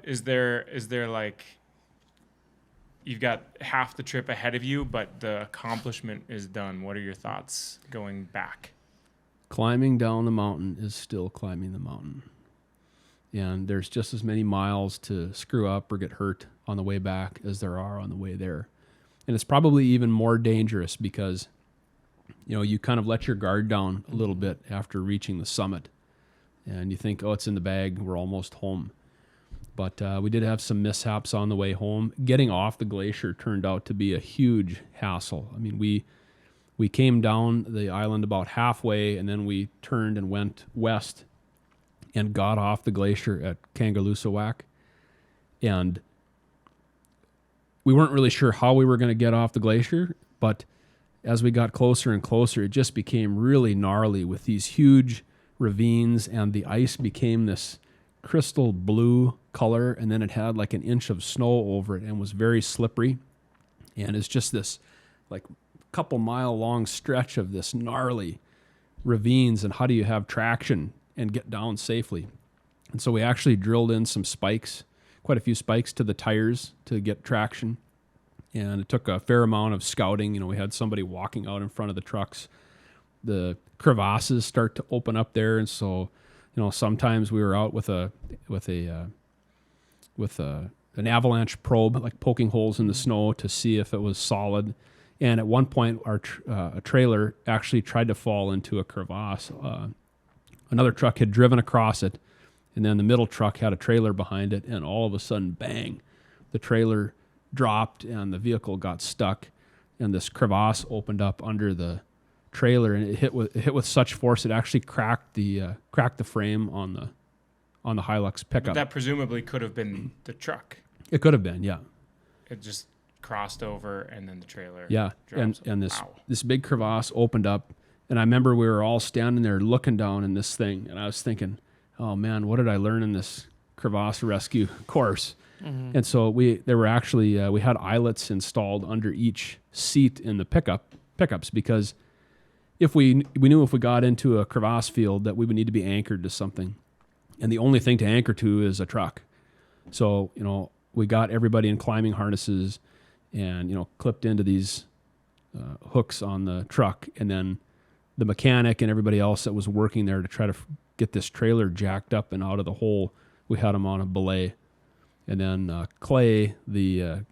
is there like, you've got half the trip ahead of you, but the accomplishment is done. What are your thoughts going back? Climbing down the mountain is still climbing the mountain. And there's just as many miles to screw up or get hurt on the way back as there are on the way there. And it's probably even more dangerous because, you kind of let your guard down a little bit after reaching the summit. And you think, it's in the bag, we're almost home. But we did have some mishaps on the way home. Getting off the glacier turned out to be a huge hassle. I mean, we came down the island about halfway, and then we turned and went west and got off the glacier at Kangalusawak. And we weren't really sure how we were going to get off the glacier, but as we got closer and closer, it just became really gnarly with these huge ravines, and the ice became this crystal blue color, and then it had like an inch of snow over it and was very slippery. And it's just this like couple mile long stretch of this gnarly ravines, and how do you have traction and get down safely? And so we actually drilled in some spikes, quite a few spikes to the tires to get traction. And it took a fair amount of scouting. We had somebody walking out in front of the trucks. The crevasses start to open up there, and so sometimes we were out with an avalanche probe, like poking holes in the snow to see if it was solid. And at one point, a trailer actually tried to fall into a crevasse. Another truck had driven across it, and then the middle truck had a trailer behind it, and all of a sudden, bang, the trailer dropped and the vehicle got stuck, and this crevasse opened up under the trailer, and it hit with such force it actually cracked the frame on the Hilux pickup. That presumably could have been the truck. It could have been, yeah. It just crossed over, and then the trailer. Yeah, drops. and this big crevasse opened up, and I remember we were all standing there looking down in this thing, and I was thinking, oh man, what did I learn in this crevasse rescue course? Mm-hmm. And so we had eyelets installed under each seat in the pickups, because if we knew if we got into a crevasse field that we would need to be anchored to something, and the only thing to anchor to is a truck. So we got everybody in climbing harnesses and clipped into these hooks on the truck, and then the mechanic and everybody else that was working there to try to get this trailer jacked up and out of the hole, we had them on a belay. And then Clay, the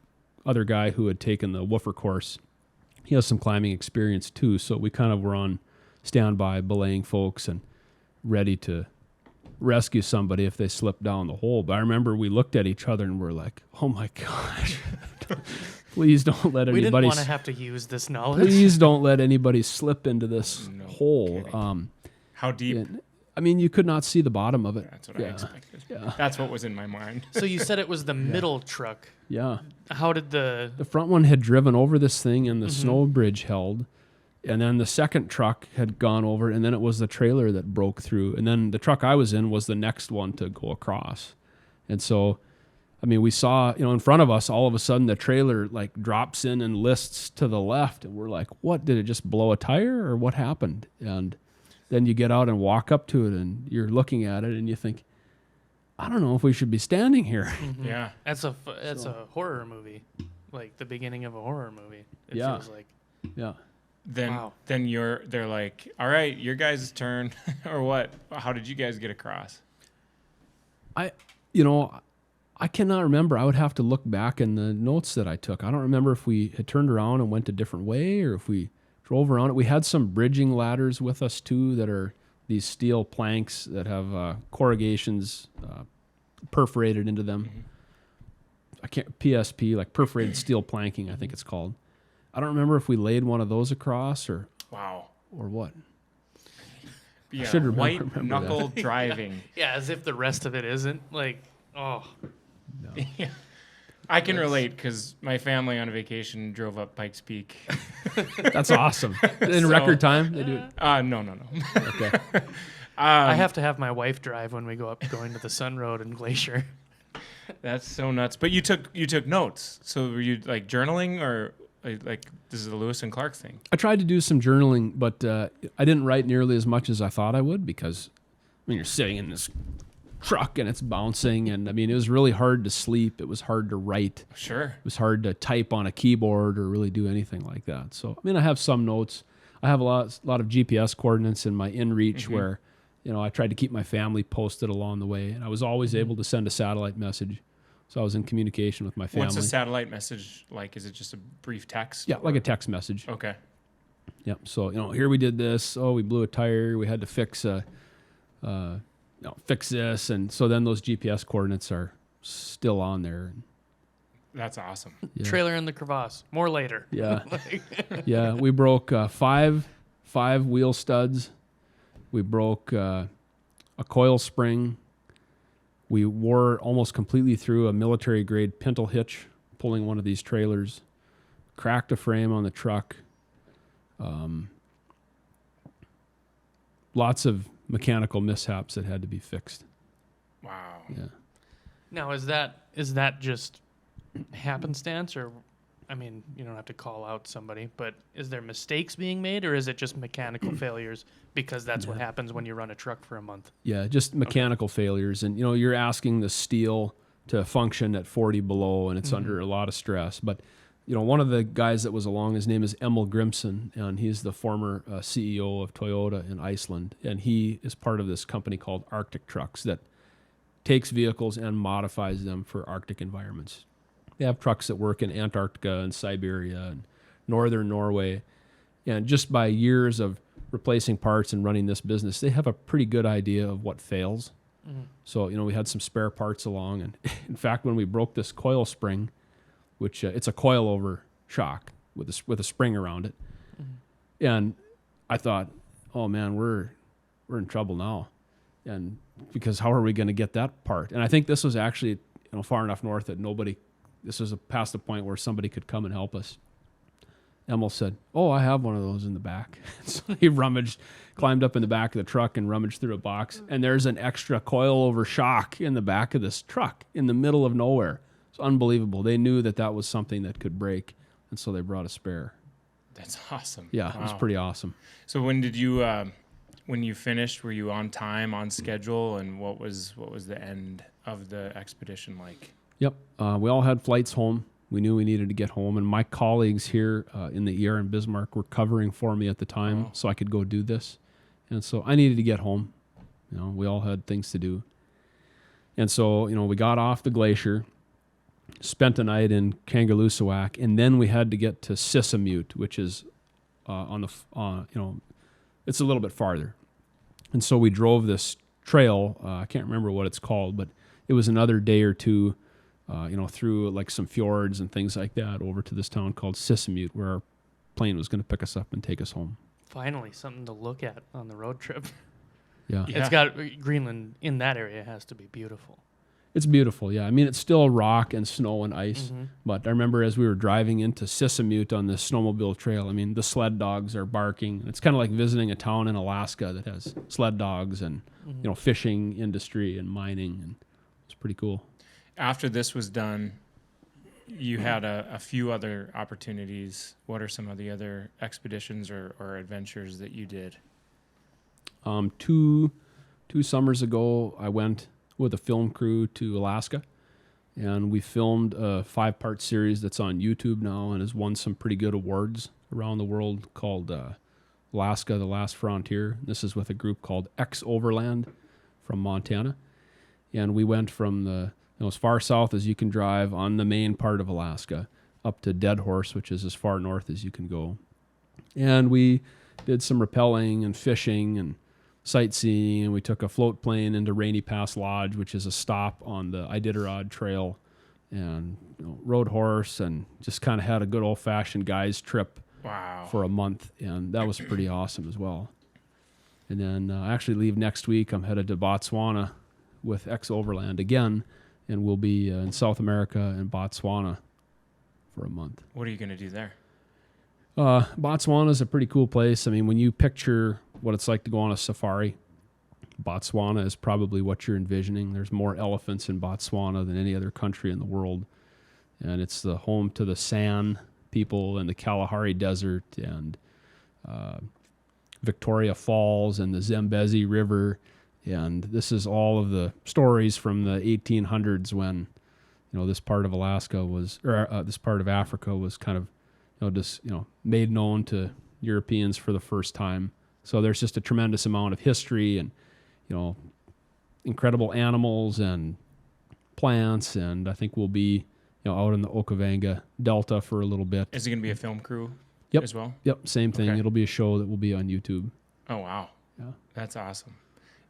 other guy who had taken the woofer course, he has some climbing experience too, so we kind of were on standby belaying folks and ready to rescue somebody if they slipped down the hole. But I remember we looked at each other and we're like, oh my gosh, please don't let anybody... We didn't want to have to use this knowledge. Please don't let anybody slip into this hole. How deep? You could not see the bottom of it. That's what I expected. Yeah. That's what was in my mind. So you said it was the middle truck. Yeah. How did the front one had driven over this thing and the snow bridge held, and then the second truck had gone over, and then it was the trailer that broke through, and then the truck I was in was the next one to go across. And so, we saw, in front of us, all of a sudden the trailer like drops in and lists to the left, and we're like, what, did it just blow a tire or what happened? And then you get out and walk up to it, and you're looking at it, and you think, I don't know if we should be standing here. Mm-hmm. Yeah. That's a horror movie, like the beginning of a horror movie. It feels like. Yeah. Then they're like, all right, your guys' turn, or what? How did you guys get across? I cannot remember. I would have to look back in the notes that I took. I don't remember if we had turned around and went a different way, or if we drove around it. We had some bridging ladders with us too that are these steel planks that have corrugations perforated into them. Mm-hmm. PSP, like perforated steel planking, I think it's called. I don't remember if we laid one of those across or what. Yeah, I should remember white knuckle that. driving. Yeah, as if the rest of it isn't like, No. Yeah. I can relate because my family on a vacation drove up Pikes Peak. That's awesome. In record time, they do it. No. Okay. I have to have my wife drive when we going to the Sun Road and Glacier. That's so nuts. But you took notes. So were you like journaling, or like this is a Lewis and Clark thing? I tried to do some journaling, but I didn't write nearly as much as I thought I would, because you're sitting in this truck and it's bouncing, and it was really hard to sleep. It was hard to write. Sure. It was hard to type on a keyboard or really do anything like that. So I have some notes. I have a lot of GPS coordinates in my InReach where I tried to keep my family posted along the way, and I was always able to send a satellite message. So I was in communication with my family. What's a satellite message like? Is it just a brief text? Yeah, like a text message. Okay. Yep. So here we did this. Oh, we blew a tire. We had to fix this, and so then those GPS coordinates are still on there. That's awesome. Yeah. Trailer in the crevasse. More later. Yeah. Yeah. We broke five wheel studs. We broke a coil spring. We wore almost completely through a military grade pintle hitch pulling one of these trailers. Cracked a frame on the truck. Lots of mechanical mishaps that had to be fixed. Wow. Yeah. Now, is that just happenstance, or, you don't have to call out somebody, but is there mistakes being made, or is it just mechanical failures because that's what happens when you run a truck for a month? Yeah, just mechanical failures. And, you're asking the steel to function at 40 below, and it's under a lot of stress. But, one of the guys that was along, his name is Emil Grimson, and he's the former CEO of Toyota in Iceland. And he is part of this company called Arctic Trucks that takes vehicles and modifies them for Arctic environments. They have trucks that work in Antarctica and Siberia and northern Norway. And just by years of replacing parts and running this business, they have a pretty good idea of what fails. Mm-hmm. So, we had some spare parts along. And in fact, when we broke this coil spring, which it's a coil over shock with a spring around it. Mm-hmm. And I thought, oh man, we're in trouble now, and because how are we going to get that part? And I think this was actually far enough north that this was past the point where somebody could come and help us. Emil said, "Oh, I have one of those in the back." So he climbed up in the back of the truck and rummaged through a box, and there's an extra coilover shock in the back of this truck in the middle of nowhere. It's unbelievable. They knew that was something that could break, and so they brought a spare. That's awesome. Yeah, wow. It was pretty awesome. So when did you when you finished, were you on time, on schedule, and what was the end of the expedition like? Yep. We all had flights home. We knew we needed to get home, and my colleagues here in the ER in Bismarck were covering for me at the time, so I could go do this. And so I needed to get home. We all had things to do. And so, we got off the glacier, spent a night in Kangerlussuaq, and then we had to get to Sissamute, which is it's a little bit farther. And so we drove this trail. I can't remember what it's called, but it was another day or two, through like some fjords and things like that over to this town called Sissamute, where our plane was going to pick us up and take us home. Finally, something to look at on the road trip. Yeah. It's got Greenland in that area has to be beautiful. It's beautiful, yeah. I mean, it's still rock and snow and ice, but I remember as we were driving into Sissamute on this snowmobile trail, I mean, the sled dogs are barking. It's kind of like visiting a town in Alaska that has sled dogs and, fishing industry and mining, and it's pretty cool. After this was done, you had a few other opportunities. What are some of the other expeditions or adventures that you did? Two summers ago, I went with a film crew to Alaska, and we filmed a 5-part series that's on YouTube now and has won some pretty good awards around the world called Alaska, The Last Frontier. This is with a group called X Overland from Montana, and we went from as far south as you can drive on the main part of Alaska up to Dead Horse, which is as far north as you can go. And we did some rappelling and fishing and sightseeing, and we took a float plane into Rainy Pass Lodge, which is a stop on the Iditarod Trail, and rode horse and just kind of had a good old-fashioned guys trip for a month, and that was pretty awesome as well. And then I actually leave next week. I'm headed to Botswana with X Overland again, and we'll be in South America and Botswana for a month. What are you going to do there? Botswana is a pretty cool place. I mean, when you picture what it's like to go on a safari, Botswana is probably what you're envisioning. There's more elephants in Botswana than any other country in the world. And it's the home to the San people and the Kalahari Desert and Victoria Falls and the Zambezi River. And this is all of the stories from the 1800s when, this part of Alaska this part of Africa was kind of, made known to Europeans for the first time. So there's just a tremendous amount of history and, incredible animals and plants. And I think we'll be, out in the Okavango Delta for a little bit. Is it going to be a film crew as well? Yep, same thing. Okay. It'll be a show that will be on YouTube. Oh, wow. Yeah. That's awesome.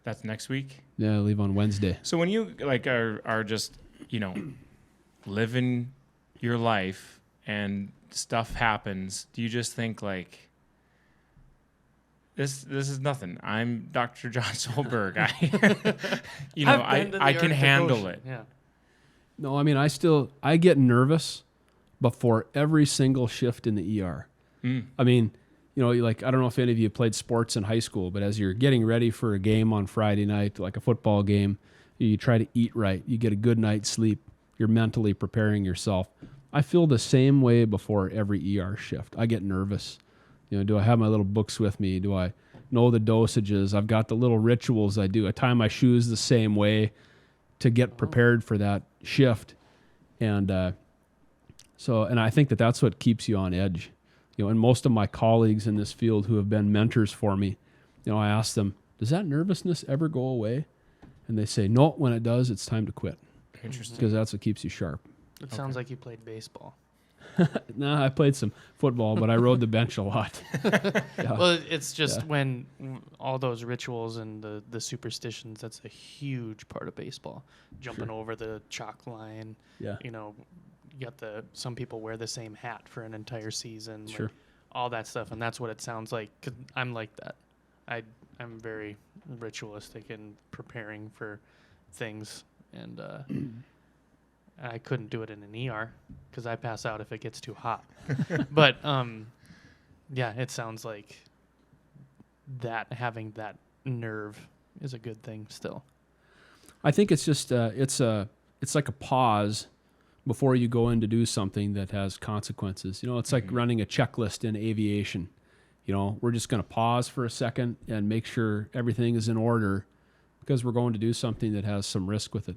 That's next week? Yeah, I leave on Wednesday. So when you are just, living your life and stuff happens, do you just think this is nothing? I'm Dr. Jon Solberg. I can handle it. Yeah. No, I mean, I get nervous before every single shift in the ER. I mean, I don't know if any of you played sports in high school, but as you're getting ready for a game on Friday night, like a football game, you try to eat right. You get a good night's sleep. You're mentally preparing yourself. I feel the same way before every ER shift. I get nervous. Do I have my little books with me? Do I know the dosages? I've got the little rituals I do. I tie my shoes the same way to get prepared for that shift. And and I think that's what keeps you on edge. And most of my colleagues in this field who have been mentors for me, I ask them, does that nervousness ever go away? And they say, no, when it does, it's time to quit. Interesting. Because that's what keeps you sharp. It sounds like you played baseball. No, I played some football, but I rode the bench a lot. Yeah. Well, it's just when all those rituals and the superstitions, that's a huge part of baseball. Jumping over the chalk line. Yeah. You got some people wear the same hat for an entire season. Sure. all that stuff, and that's what it sounds like. 'Cause I'm like that. I'm very ritualistic in preparing for things, and I couldn't do it in an ER because I pass out if it gets too hot. But yeah, it sounds like that having that nerve is a good thing still. I think it's just it's like a pause before you go in to do something that has consequences. It's like running a checklist in aviation. We're just going to pause for a second and make sure everything is in order because we're going to do something that has some risk with it.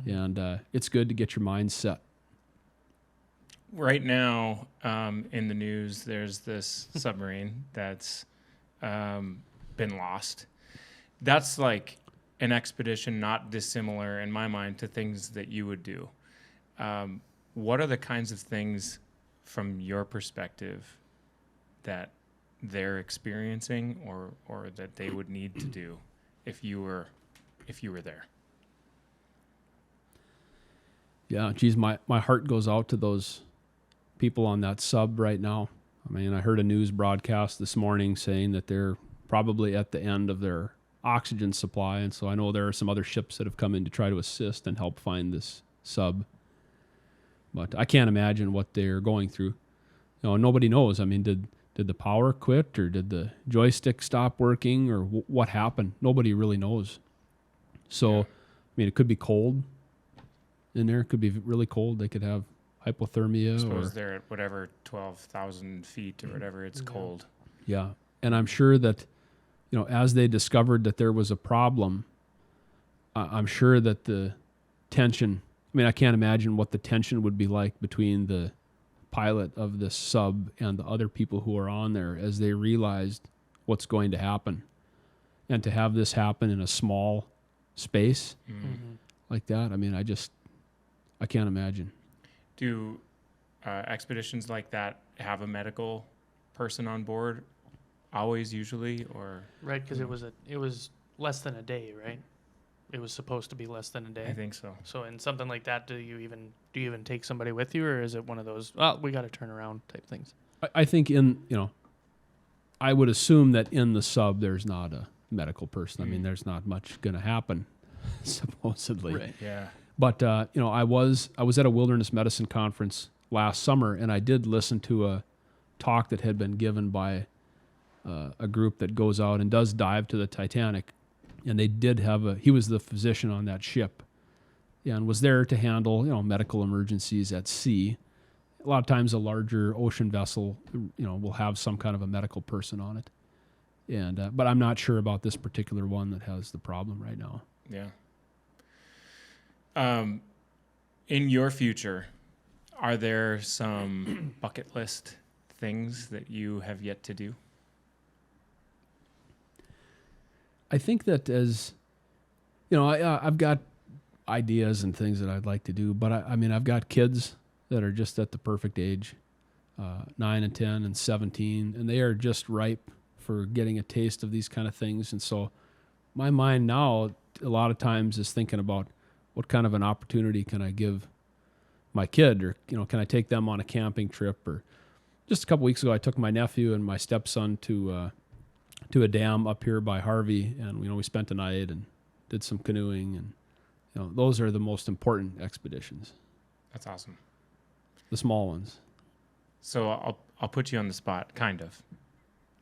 And it's good to get your mind set. Right now, in the news, there's this submarine that's been lost. That's like an expedition not dissimilar, in my mind, to things that you would do. What are the kinds of things, from your perspective, that they're experiencing or that they would need to do if you were there? Yeah, geez, my heart goes out to those people on that sub right now. I mean, I heard a news broadcast this morning saying that they're probably at the end of their oxygen supply, and so I know there are some other ships that have come in to try to assist and help find this sub. But I can't imagine what they're going through. Nobody knows. I mean, did the power quit, or did the joystick stop working, or what happened? Nobody really knows. So, I mean, it could be cold in there. It could be really cold. They could have hypothermia. I suppose they're at whatever 12,000 feet or whatever. It's cold. Yeah, and I'm sure that, as they discovered that there was a problem, I'm sure that the tension. I mean, I can't imagine what the tension would be like between the pilot of this sub and the other people who are on there as they realized what's going to happen. And to have this happen in a small space like that, I mean, I can't imagine. Do expeditions like that have a medical person on board always, usually, or? Right, because it was less than a day, right? It was supposed to be less than a day. I think so. So in something like that, do you even take somebody with you, or is it one of those, well, we got to turn around type things? I think I would assume that in the sub there's not a medical person. I mean, there's not much going to happen, supposedly. Right. Yeah. But I was at a wilderness medicine conference last summer, and I did listen to a talk that had been given by a group that goes out and does dive to the Titanic. And they did have he was the physician on that ship, and was there to handle, medical emergencies at sea. A lot of times a larger ocean vessel, will have some kind of a medical person on it. And, but I'm not sure about this particular one that has the problem right now. Yeah. In your future, are there some bucket list things that you have yet to do? I think that I've got ideas and things that I'd like to do, but I mean, I've got kids that are just at the perfect age, 9 and 10 and 17, and they are just ripe for getting a taste of these kind of things. And so my mind now a lot of times is thinking about what kind of an opportunity can I give my kid, or, can I take them on a camping trip? Or just a couple weeks ago, I took my nephew and my stepson to a dam up here by Harvey, and we spent a night and did some canoeing, and those are the most important expeditions. That's awesome. The small ones. So I'll put you on the spot, kind of.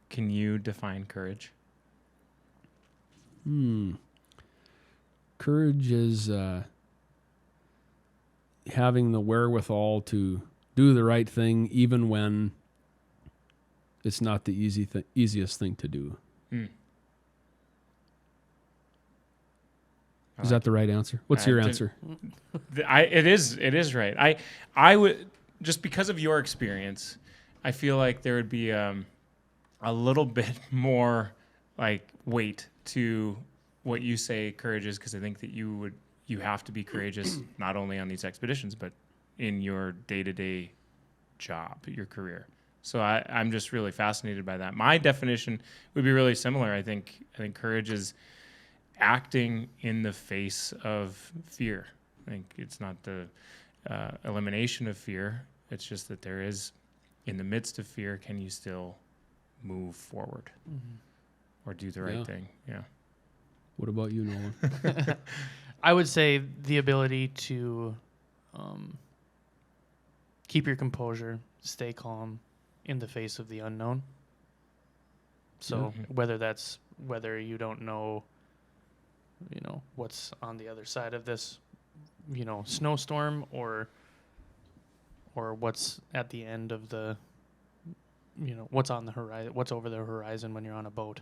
Can you define courage? Courage is having the wherewithal to do the right thing even when it's not the easiest thing to do. Is that the right answer? What's your answer? It is right. I would, just because of your experience, I feel like there would be a little bit more like weight to what you say courage is, because I think that you have to be courageous not only on these expeditions but in your day-to-day job, your career. So I'm just really fascinated by that. My definition would be really similar. I think courage is acting in the face of fear. I think it's not the elimination of fear. It's just that there is in the midst of fear, can you still move forward or do the right thing? Yeah. What about you, Nolan? I would say the ability to keep your composure, stay calm in the face of the unknown. So whether you don't know, what's on the other side of this, snowstorm or what's at the end of the, what's on the horizon, what's over the horizon when you're on a boat.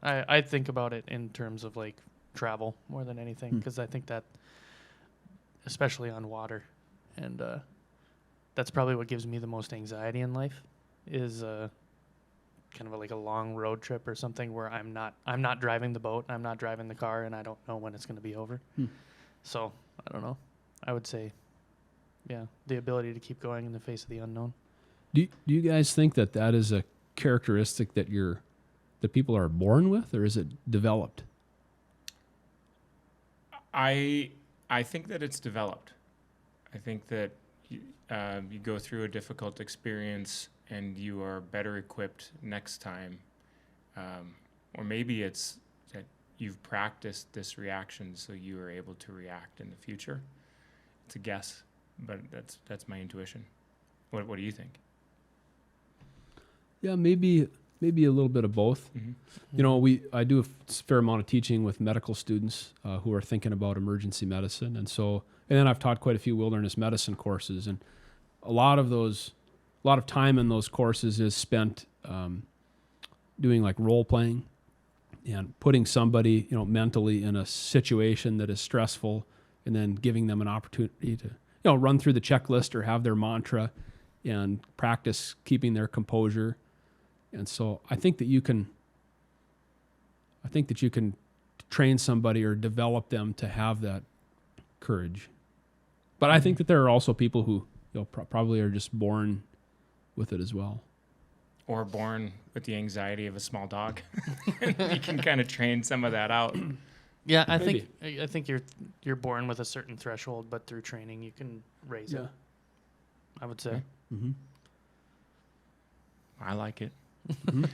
I think about it in terms of like travel more than anything, because I think that, especially on water, and that's probably what gives me the most anxiety in life, is kind of like a long road trip or something where I'm not driving the boat, I'm not driving the car, and I don't know when it's going to be over. So I don't know. I would say, the ability to keep going in the face of the unknown. Do you guys think that is a characteristic that people are born with, or is it developed? I think that it's developed. I think that you go through a difficult experience and you are better equipped next time. Or maybe it's that you've practiced this reaction so you are able to react in the future. It's a guess, but that's my intuition. What do you think? Yeah, maybe a little bit of both. I do a fair amount of teaching with medical students who are thinking about emergency medicine, and then I've taught quite a few wilderness medicine courses, and a lot of time in those courses is spent doing like role playing and putting somebody mentally in a situation that is stressful, and then giving them an opportunity to run through the checklist or have their mantra and practice keeping their composure. And so I think that you can train somebody or develop them to have that courage. But I think that there are also people who probably are just born with it as well. Or born with the anxiety of a small dog. You can kind of train some of that out. Yeah, I Maybe. think you're born with a certain threshold, but through training you can raise it. I would say. Mm-hmm. I like it.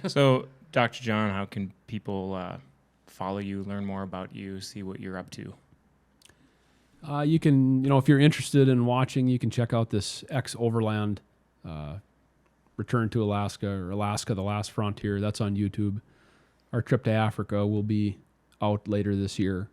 So, Dr. Jon, how can people follow you, learn more about you, see what you're up to? You can, if you're interested in watching, you can check out this Overland Return to Alaska, or Alaska, the Last Frontier. That's on YouTube. Our trip to Africa will be out later this year.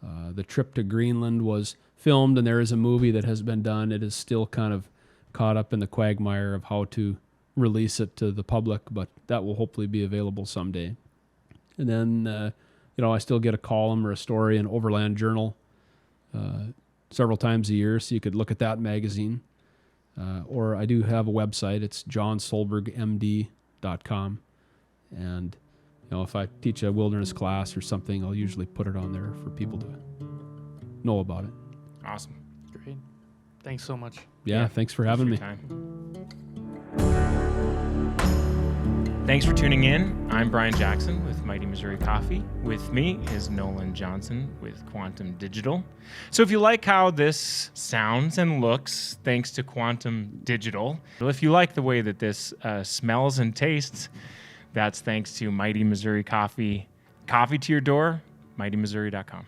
The trip to Greenland was filmed, and there is a movie that has been done. It is still kind of caught up in the quagmire of how to release it to the public, but that will hopefully be available someday. And then, I still get a column or a story in Overland Journal several times a year, so you could look at that magazine. Or I do have a website. It's jonsolbergmd.com. And, if I teach a wilderness class or something, I'll usually put it on there for people to know about it. Awesome. Great. Thanks so much. Yeah, thanks for having me. Thanks for tuning in. I'm Brian Jackson with Mighty Missouri Coffee. With me is Nolan Johnson with Quantum Digital. So if you like how this sounds and looks, thanks to Quantum Digital, if you like the way that this smells and tastes, that's thanks to Mighty Missouri Coffee. Coffee to your door, mightymissouri.com.